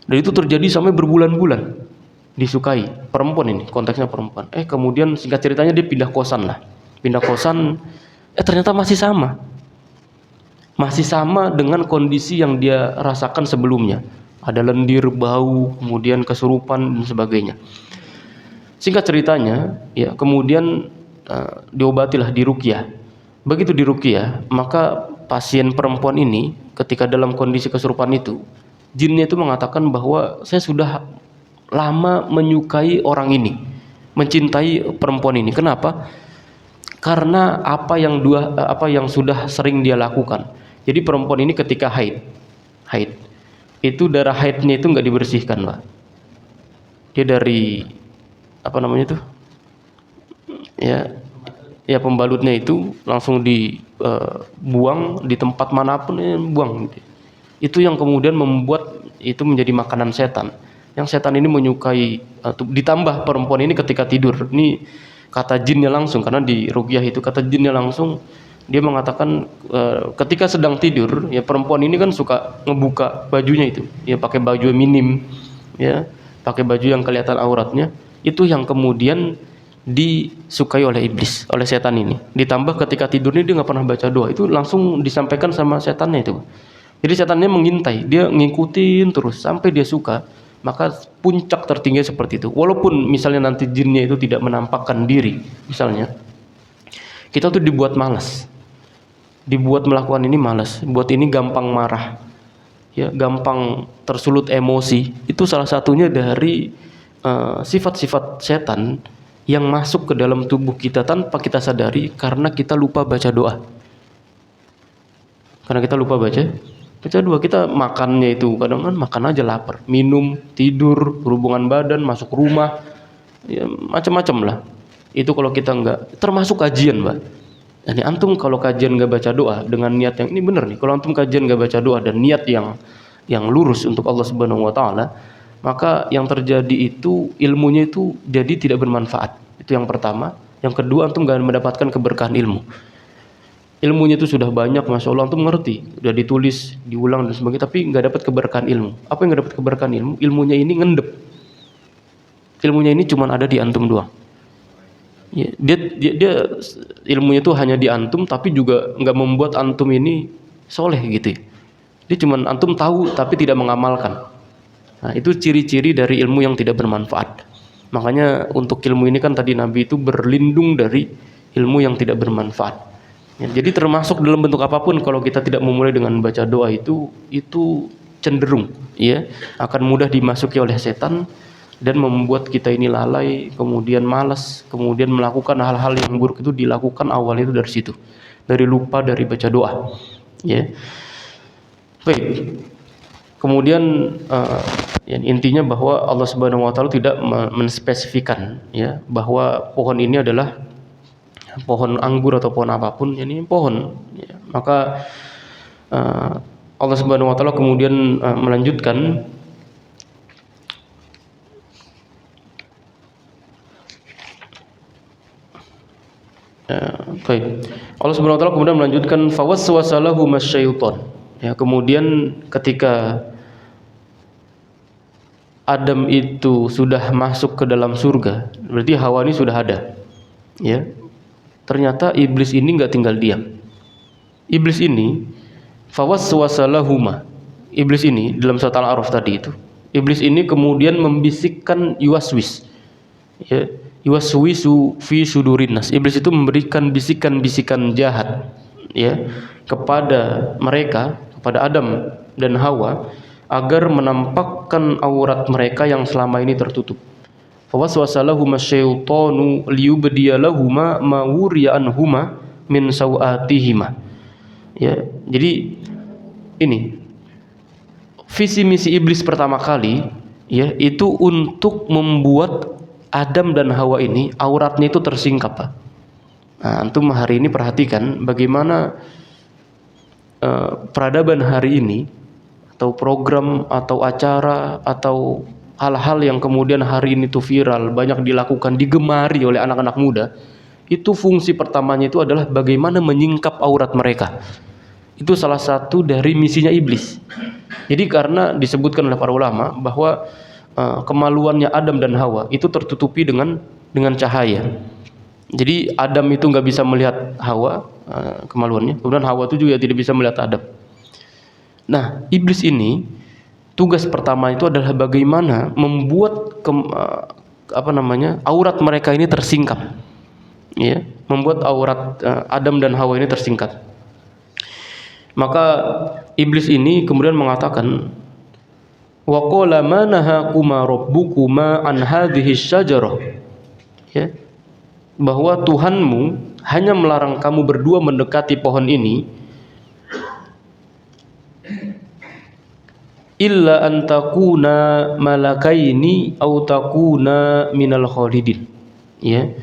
Dan itu terjadi sampai berbulan-bulan. Disukai perempuan ini, konteksnya perempuan. Kemudian singkat ceritanya dia pindah kosan lah. Pindah kosan, ternyata masih sama. Masih sama dengan kondisi yang dia rasakan sebelumnya. Ada lendir, bau, kemudian kesurupan dan sebagainya. Singkat ceritanya, ya kemudian diobatilah, diruqyah. Begitu diruqyah, maka pasien perempuan ini ketika dalam kondisi kesurupan itu, jinnya itu mengatakan bahwa saya sudah lama menyukai orang ini, mencintai perempuan ini. Kenapa? Karena apa yang sudah sering dia lakukan. Jadi perempuan ini ketika haid itu darah haidnya itu nggak dibersihkan Pak. Dia dari pembalutnya itu langsung dibuang di tempat manapun, buang. Itu yang kemudian membuat itu menjadi makanan setan. Yang setan ini menyukai, ditambah perempuan ini ketika tidur. Ini kata jinnya langsung, karena di ruqyah itu kata jinnya langsung, dia mengatakan ketika sedang tidur, ya perempuan ini kan suka ngebuka bajunya itu, ya pakai baju minim, ya pakai baju yang kelihatan auratnya. Itu yang kemudian disukai oleh iblis, oleh setan ini. Ditambah ketika tidur ini dia nggak pernah baca doa, itu langsung disampaikan sama setannya itu. Jadi setannya mengintai, dia ngikutin terus sampai dia suka. Maka puncak tertinggi seperti itu. Walaupun misalnya nanti jinnya itu tidak menampakkan diri, misalnya kita tuh dibuat malas, dibuat melakukan ini malas, buat ini gampang marah, ya gampang tersulut emosi. Itu salah satunya dari sifat-sifat setan yang masuk ke dalam tubuh kita tanpa kita sadari karena kita lupa baca doa. Karena kita lupa baca doa. Kita makannya itu kadang kan makan aja lapar, minum, tidur, berhubungan badan, masuk rumah, ya macam-macam lah. Itu kalau kita enggak, termasuk kajian, Mbak. Ini antum kalau kajian enggak baca doa dengan niat yang ini benar nih. Kalau antum kajian enggak baca doa dan niat yang lurus untuk Allah Subhanahu wa taala, maka yang terjadi itu ilmunya itu jadi tidak bermanfaat. Itu yang pertama. Yang kedua, antum enggak mendapatkan keberkahan ilmu. Ilmunya itu sudah banyak, masya Allah, antum ngerti, sudah ditulis, diulang dan sebagainya, tapi nggak dapat keberkahan ilmu. Apa yang nggak dapat keberkahan ilmu? Ilmunya ini ngendep. Ilmunya ini cuma ada di antum doang. Ya, dia ilmunya itu hanya di antum, tapi juga nggak membuat antum ini soleh gitu. Dia cuma antum tahu, tapi tidak mengamalkan. Nah, itu ciri-ciri dari ilmu yang tidak bermanfaat. Makanya untuk ilmu ini kan tadi Nabi itu berlindung dari ilmu yang tidak bermanfaat. Ya, jadi termasuk dalam bentuk apapun kalau kita tidak memulai dengan baca doa itu cenderung ya akan mudah dimasuki oleh setan dan membuat kita ini lalai, kemudian malas, kemudian melakukan hal-hal yang buruk itu dilakukan awalnya itu dari situ, dari lupa dari baca doa. Ya. Baik. Kemudian intinya bahwa Allah Subhanahu wa taala tidak menspesifikan ya bahwa pohon ini adalah pohon anggur atau pohon apapun, ini pohon ya. Maka Allah Subhanahu wa taala kemudian melanjutkan baik. Allah Subhanahu wa taala kemudian melanjutkan fawaswasa lahum asy-syaitan. Ya, kemudian ketika Adam itu sudah masuk ke dalam surga, berarti Hawa ini sudah ada. Ya. Ternyata iblis ini enggak tinggal diam. Iblis ini fawaswasa lahuma. Iblis ini dalam surat Al-A'raf tadi itu. Iblis ini kemudian membisikkan yuwaswis. Ya, yuwaswisu fi sudurin nas. Iblis itu memberikan bisikan-bisikan jahat ya kepada mereka, kepada Adam dan Hawa agar menampakkan aurat mereka yang selama ini tertutup. Fawaswasa lahuma syaitanu liyubdiya lahuma ma wuriya anhuma min sawatihima. Ya, jadi ini visi misi iblis pertama kali ya itu untuk membuat Adam dan Hawa ini auratnya itu tersingkap, Pak. Nah, antum hari ini perhatikan bagaimana peradaban hari ini atau program atau acara atau hal-hal yang kemudian hari ini tuh viral, banyak dilakukan, digemari oleh anak-anak muda, itu fungsi pertamanya itu adalah bagaimana menyingkap aurat mereka. Itu salah satu dari misinya iblis. Jadi karena disebutkan oleh para ulama bahwa kemaluannya Adam dan Hawa itu tertutupi dengan cahaya. Jadi Adam itu nggak bisa melihat Hawa kemaluannya, kemudian Hawa itu juga tidak bisa melihat Adam. Nah, iblis ini tugas pertama itu adalah bagaimana membuat aurat mereka ini tersingkap, ya, membuat aurat Adam dan Hawa ini tersingkap. Maka iblis ini kemudian mengatakan, wa qala ma nahakuma rabbukuma an hadhihi syajarah, ya, bahwa Tuhanmu hanya melarang kamu berdua mendekati pohon ini illa antakuna malakaini au takuna minal khalidin. Ya.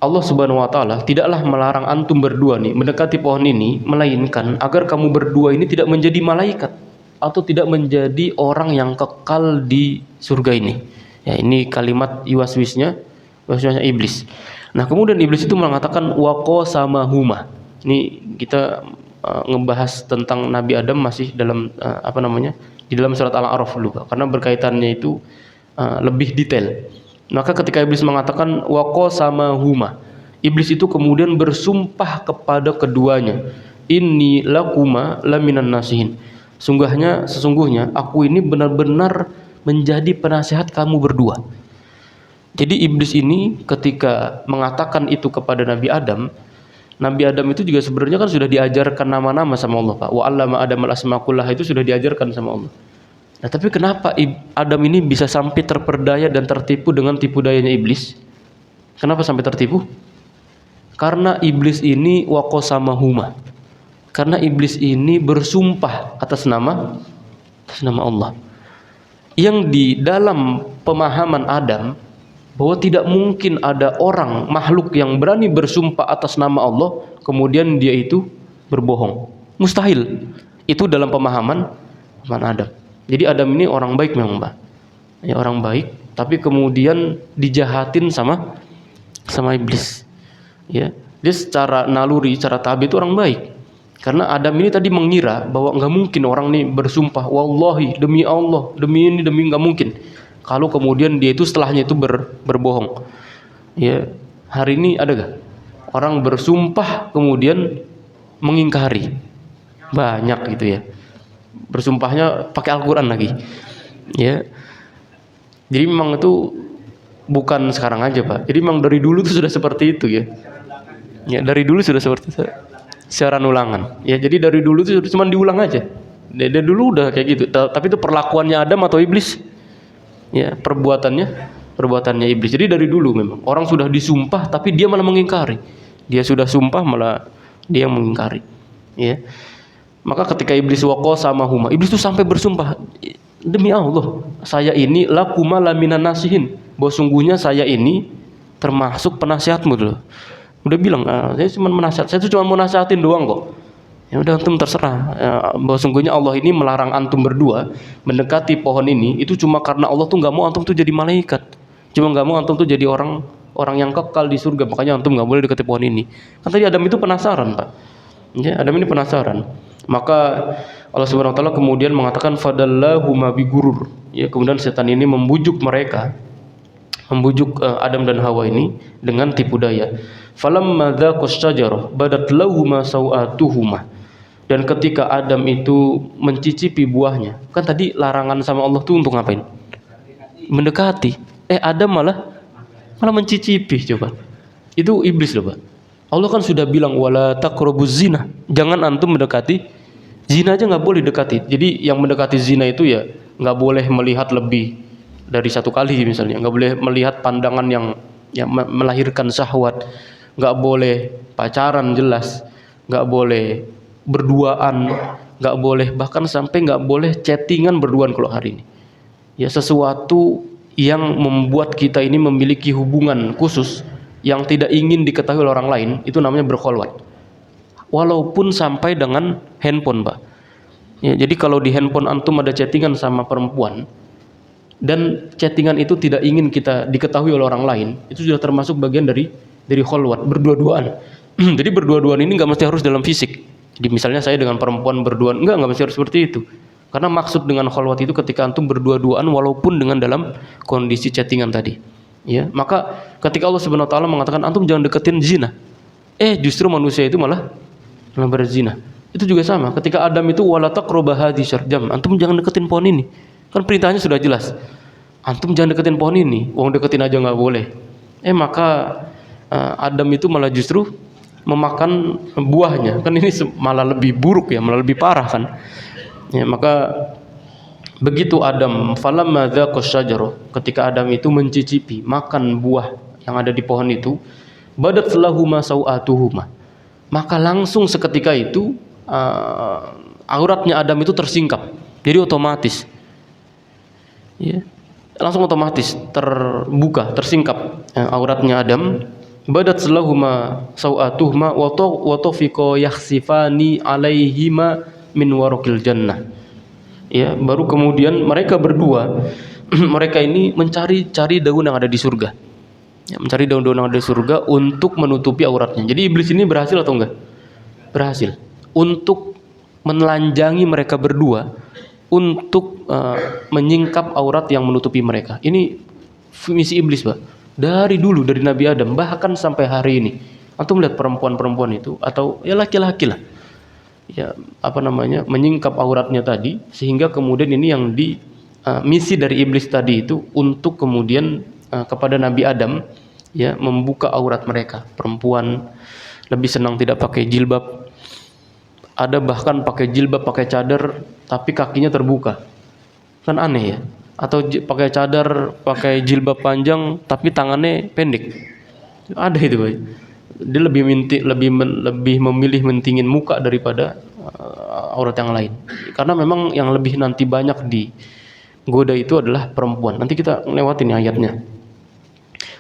Allah Subhanahu wa taala tidaklah melarang antum berdua nih mendekati pohon ini melainkan agar kamu berdua ini tidak menjadi malaikat atau tidak menjadi orang yang kekal di surga ini. Ya, ini kalimat yuwaswisnya iblis. Nah, kemudian iblis itu mengatakan waqasamahuma. Ini kita ngebahas tentang Nabi Adam masih dalam di dalam surat Al-A'raf dulu, karena berkaitannya itu lebih detail. Maka ketika iblis mengatakan waqasamahuma, iblis itu kemudian bersumpah kepada keduanya, inni lakuma laminan nasihin. Sesungguhnya aku ini benar-benar menjadi penasehat kamu berdua. Jadi iblis ini ketika mengatakan itu kepada Nabi Adam itu juga sebenarnya kan sudah diajarkan nama-nama sama Allah, Pak. Wa 'allama Adamal asma' kullaha itu sudah diajarkan sama Allah. Nah, tapi kenapa Adam ini bisa sampai terperdaya dan tertipu dengan tipu dayanya iblis? Kenapa sampai tertipu? Karena iblis ini waqasamahuma. Karena iblis ini bersumpah atas nama Allah. Yang di dalam pemahaman Adam bahwa tidak mungkin ada orang makhluk yang berani bersumpah atas nama Allah kemudian dia itu berbohong. Mustahil. Itu dalam pemahaman Adam. Jadi Adam ini orang baik memang, Mbak. Ya, orang baik, tapi kemudian dijahatin sama iblis. Ya, dia secara naluri, secara tabiat itu orang baik. Karena Adam ini tadi mengira bahwa nggak mungkin orang ini bersumpah, wallahi demi Allah, demi ini demi, nggak mungkin. Kalau kemudian dia itu setelahnya itu berbohong. Ya, hari ini ada gak orang bersumpah kemudian mengingkari? Banyak gitu ya. Bersumpahnya pakai Al-Qur'an lagi. Ya. Jadi memang itu bukan sekarang aja, Pak. Jadi memang dari dulu itu sudah seperti itu ya. Ya, dari dulu sudah seperti itu. Siaran ulangan. Ya, jadi dari dulu itu cuma diulang aja. Dari dulu udah kayak gitu. Tapi itu perlakuannya Adam atau iblis? Ya, perbuatannya iblis. Jadi dari dulu memang orang sudah disumpah tapi dia malah mengingkari. Dia sudah sumpah malah dia mengingkari. Ya. Maka ketika iblis waqasamahuma, iblis itu sampai bersumpah, demi Allah, saya ini lakuma laminan nasihin, bahwa sungguhnya saya ini termasuk penasihatmu dulu. Udah bilang, saya cuma menasihat, saya itu cuma mau nasihatin doang kok. Ya udah antum terserah. Bahwa sungguhnya Allah ini melarang antum berdua mendekati pohon ini itu cuma karena Allah tuh nggak mau antum tuh jadi malaikat. Cuma nggak mau antum tuh jadi orang yang kekal di surga. Makanya antum nggak boleh dekati pohon ini. Kan tadi Adam itu penasaran, Pak. Ya, Adam ini penasaran. Maka Allah Subhanahu wa taala kemudian mengatakan fadallahuma bigurur. Ya, kemudian setan ini membujuk mereka, membujuk Adam dan Hawa ini dengan tipu daya. Falamma dzaqas syajarah badat lahuma sawatuhuma. Dan ketika Adam itu mencicipi buahnya, kan tadi larangan sama Allah tuh untuk ngapain? Mendekati. Adam malah mencicipi, coba. Itu iblis loh, Pak. Allah kan sudah bilang wala taqrabuz zina. Jangan antum mendekati zina, aja nggak boleh dekati. Jadi yang mendekati zina itu ya nggak boleh melihat lebih dari satu kali misalnya, nggak boleh melihat pandangan yang melahirkan syahwat, nggak boleh pacaran jelas, nggak boleh berduaan, nggak boleh bahkan sampai nggak boleh chattingan berduaan kalau hari ini. Ya, sesuatu yang membuat kita ini memiliki hubungan khusus yang tidak ingin diketahui oleh orang lain, itu namanya berkholwat. Walaupun sampai dengan handphone, Pak. Ya, jadi kalau di handphone antum ada chattingan sama perempuan dan chattingan itu tidak ingin kita diketahui oleh orang lain, itu sudah termasuk bagian dari kholwat, berdua-duaan. Jadi berdua-duaan ini nggak mesti harus dalam fisik. Jadi misalnya saya dengan perempuan berduaan, nggak mesti harus seperti itu. Karena maksud dengan kholwat itu ketika antum berdua-duaan walaupun dengan dalam kondisi chattingan tadi. Ya, maka ketika Allah Subhanahu wa taala mengatakan antum jangan deketin zina. Justru manusia itu malah berzina. Itu juga sama. Ketika Adam itu wala taqrabu hadhihi jam, antum jangan deketin pohon ini. Kan perintahnya sudah jelas. Antum jangan deketin pohon ini. Wong deketin aja nggak boleh. Maka Adam itu malah justru memakan buahnya. Kan ini malah lebih buruk ya, malah lebih parah kan. Ya, maka begitu Adam falamma dzaqas syajarah, ketika Adam itu mencicipi makan buah yang ada di pohon itu, badat lahuma sawatuhuma, maka langsung seketika itu auratnya Adam itu tersingkap. Jadi otomatis ya, langsung otomatis terbuka, tersingkap auratnya Adam. Badat lahuma sawatuhuma wa tafiqa yakhsifani alaihima min warqil jannah. Ya, baru kemudian mereka berdua mereka ini mencari daun yang ada di surga. Ya, mencari daun-daun yang ada di surga untuk menutupi auratnya. Jadi iblis ini berhasil atau enggak? Berhasil untuk menelanjangi mereka berdua untuk menyingkap aurat yang menutupi mereka. Ini misi iblis, Pak. Dari dulu, dari Nabi Adam bahkan sampai hari ini. Antum melihat perempuan-perempuan itu atau ya laki-laki lah. Ya, menyingkap auratnya tadi, sehingga kemudian ini yang misi dari iblis tadi itu untuk kemudian kepada Nabi Adam ya membuka aurat mereka. Perempuan lebih senang tidak pakai jilbab, ada bahkan pakai jilbab, pakai cadar tapi kakinya terbuka, kan aneh ya. Atau pakai cadar, pakai jilbab panjang tapi tangannya pendek, Ada itu, Pak. Dia lebih memilih mentingin muka daripada aurat yang lain. Karena memang yang lebih nanti banyak digoda itu adalah perempuan. Nanti kita lewatin ayatnya.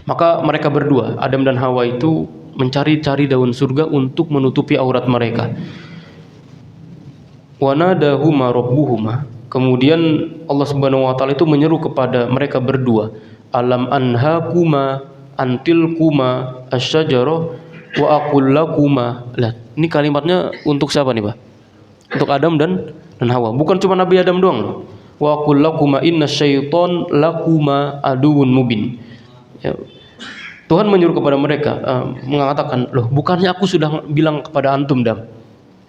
Maka mereka berdua, Adam dan Hawa itu mencari-cari daun surga untuk menutupi aurat mereka. Wa nadahuma rabbuhuma. Kemudian Allah Subhanahu wa taala itu menyeru kepada mereka berdua, alam anhakuma antilkuma asyajarah wa aqul lakuma. Lah, ini kalimatnya untuk siapa nih, Pak? Untuk Adam dan Hawa. Bukan cuma Nabi Adam doang loh. Wa aqul lakuma innasyaiton lakuma aduwwun mubin. Ya. Tuhan menyuruh kepada mereka, mengatakan, loh, bukannya aku sudah bilang kepada antum, Dam,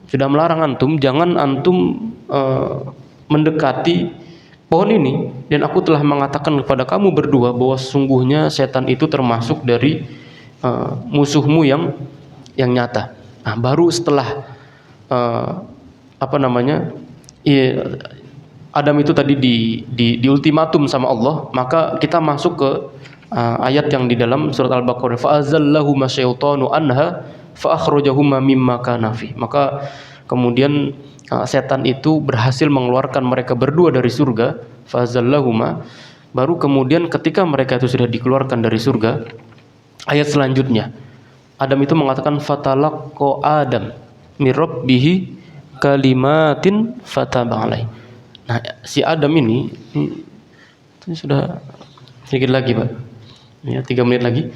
sudah melarang antum, jangan antum mendekati pohon ini, dan aku telah mengatakan kepada kamu berdua bahwa sesungguhnya setan itu termasuk dari musuhmu yang nyata. Nah, baru setelah Adam itu tadi di ultimatum sama Allah, maka kita masuk ke ayat yang di dalam surat Al-Baqarah, fa'azallahuma syaitanu anha fa'akhrajahuma mimma kana fi. Maka kemudian setan itu berhasil mengeluarkan mereka berdua dari surga, fa'azallahuma. Baru kemudian ketika mereka itu sudah dikeluarkan dari surga, ayat selanjutnya Adam itu mengatakan fatalaqqa Adam mir rabbihi kalimatin fataba alaihi. Nah, si Adam ini sudah sedikit lagi, Pak. Ya, 3 menit lagi.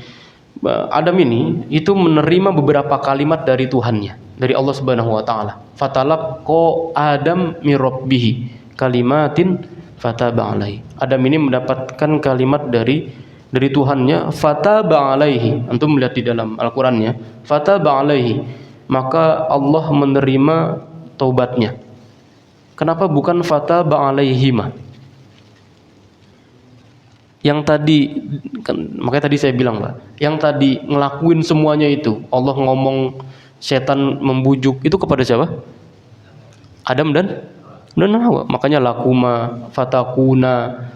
Adam ini itu menerima beberapa kalimat dari Tuhannya, dari Allah Subhanahu wa taala. Fatalaqqa Adam mir rabbihi kalimatin fataba alaihi. Adam ini mendapatkan kalimat dari Tuhannya, fataba alaihi. Antum melihat di dalam Al-Qur'annya, fataba alaihi. Maka Allah menerima taubatnya. Kenapa bukan fataba alaihima? Yang tadi kan, makanya tadi saya bilang, Pak, yang tadi ngelakuin semuanya itu, Allah ngomong, setan membujuk, itu kepada siapa? Adam dan Hawa. Makanya lakuma fatakuna,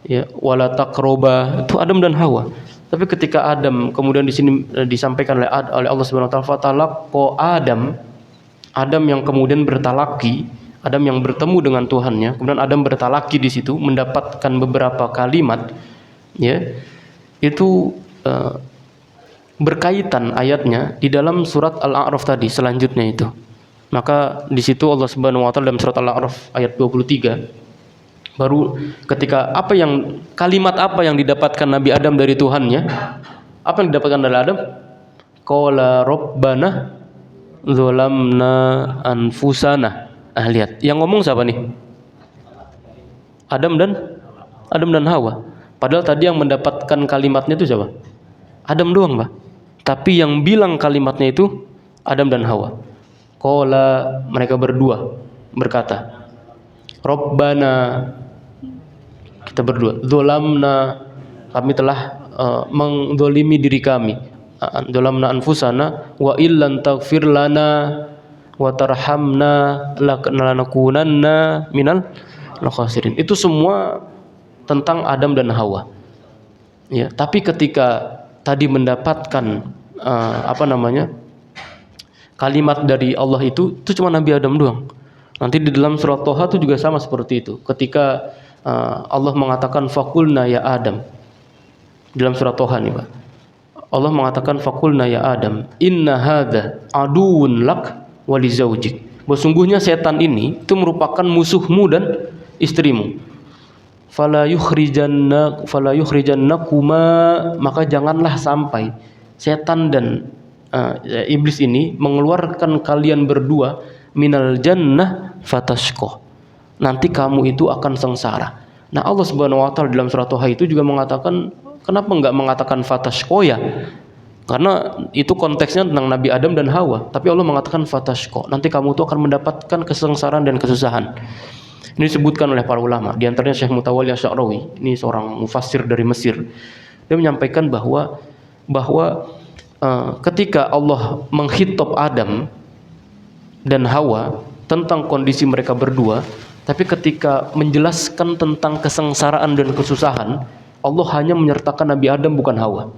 ya, wala taqroba, itu Adam dan Hawa. Tapi ketika Adam kemudian di sini disampaikan oleh Allah Subhanahu wa taala, fatalaqqa Adam yang kemudian bertalaki, Adam yang bertemu dengan Tuhannya, kemudian Adam bertalaki di situ mendapatkan beberapa kalimat, ya, itu berkaitan ayatnya di dalam surat Al-A'raf tadi selanjutnya itu. Maka di situ Allah Subhanahu wa taala dalam surat Al-A'raf ayat 23, baru ketika kalimat apa yang didapatkan Nabi Adam dari Tuhannya? Apa yang didapatkan dari Adam? Qala rabbana dzalamna anfusana. Ah, lihat, yang ngomong siapa nih? Adam dan Hawa. Padahal tadi yang mendapatkan kalimatnya itu siapa? Adam doang, Pak. Tapi yang bilang kalimatnya itu Adam dan Hawa. Qala, mereka berdua berkata, Rabbana, kita berdua, dzalamna, kami telah mendolimi diri kami, dzalamna anfusana wa illan taghfir lana wa tarhamna lanakunanna minal khasirin. Itu semua tentang Adam dan Hawa. Ya, tapi ketika tadi mendapatkan kalimat dari Allah itu cuma Nabi Adam doang. Nanti di dalam surat Thaha itu juga sama seperti itu. Ketika Allah mengatakan faqulna ya Adam, dalam surat Thaha nih, Pak, Allah mengatakan faqulna ya Adam inna hadza aduwwun lak wa li zaujik. Sesungguhnya setan ini itu merupakan musuhmu dan istrimu. Fala yukhrijannakuma, maka janganlah sampai setan dan iblis ini mengeluarkan kalian berdua minal jannah fatashqa. Nanti kamu itu akan sengsara. Nah, Allah Subhanahu wa taala dalam surat Thaha itu juga mengatakan, kenapa enggak mengatakan fatashqa ya? Karena itu konteksnya tentang Nabi Adam dan Hawa, tapi Allah mengatakan fatashqa. Nanti kamu itu akan mendapatkan kesengsaraan dan kesusahan. Ini disebutkan oleh para ulama, di antaranya Syekh Mutawalli Asy'arawi, ini seorang mufassir dari Mesir. Dia menyampaikan bahwa ketika Allah menghitab Adam dan Hawa tentang kondisi mereka berdua, tapi ketika menjelaskan tentang kesengsaraan dan kesusahan, Allah hanya menyertakan Nabi Adam, bukan Hawa.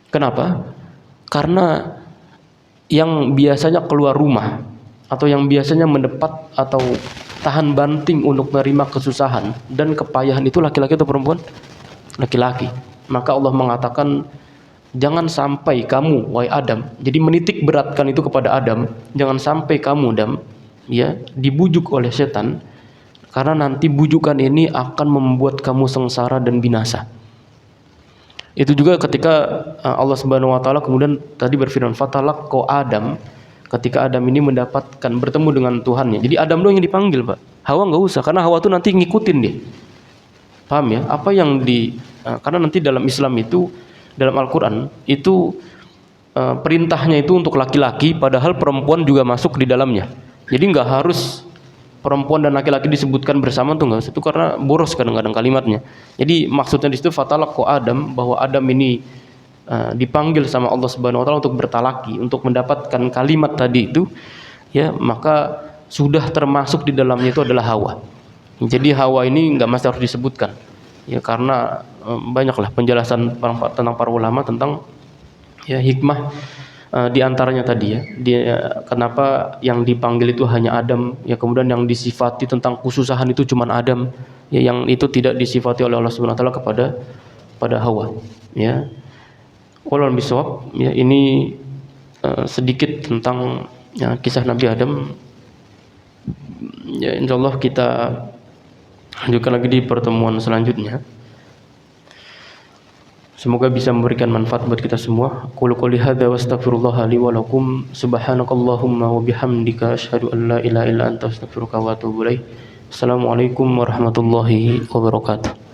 Kenapa? Karena yang biasanya keluar rumah atau yang biasanya mendepat atau tahan banting untuk menerima kesusahan dan kepayahan itu laki-laki atau perempuan? Laki-laki. Maka Allah mengatakan, jangan sampai kamu, wahai Adam, jadi menitik beratkan itu kepada Adam, jangan sampai kamu, Adam, ya, dibujuk oleh setan, karena nanti bujukan ini akan membuat kamu sengsara dan binasa. Itu juga ketika Allah Subhanahu wa taala kemudian tadi berfirman, fatalaqqa Adam, ketika Adam ini mendapatkan bertemu dengan Tuhannya. Jadi Adam doang yang dipanggil, Pak. Hawa enggak usah, karena Hawa tuh nanti ngikutin dia. Paham ya? Apa yang karena nanti dalam Islam itu, dalam Al-Qur'an itu perintahnya itu untuk laki-laki, padahal perempuan juga masuk di dalamnya. Jadi enggak harus perempuan dan laki-laki disebutkan bersama tuh enggak, itu karena boros kadang-kadang kalimatnya. Jadi maksudnya di situ fatalaqqa Adam, bahwa Adam ini dipanggil sama Allah Subhanahu wa taala untuk bertalaki, untuk mendapatkan kalimat tadi itu, ya, maka sudah termasuk di dalamnya itu adalah Hawa. Jadi Hawa ini enggak mesti harus disebutkan. Ya, karena banyaklah penjelasan tentang para ulama tentang ya hikmah di antaranya tadi ya, kenapa yang dipanggil itu hanya Adam, ya, kemudian yang disifati tentang kesusahan itu cuma Adam, ya, yang itu tidak disifati oleh Allah Subhanahu wa taala pada Hawa, ya. Wallahu bisawab, ya, ini sedikit tentang ya, kisah Nabi Adam. Ya, insyaallah kita lanjutkan lagi di pertemuan selanjutnya. Semoga bisa memberikan manfaat buat kita semua. Qul qouli hadza wa astaghfirullah li wa lakum. Subhanakallahumma wa bihamdika asyhadu an la ilaha illa anta astaghfiruka wa atubu ilaik. Assalamualaikum warahmatullahi wabarakatuh.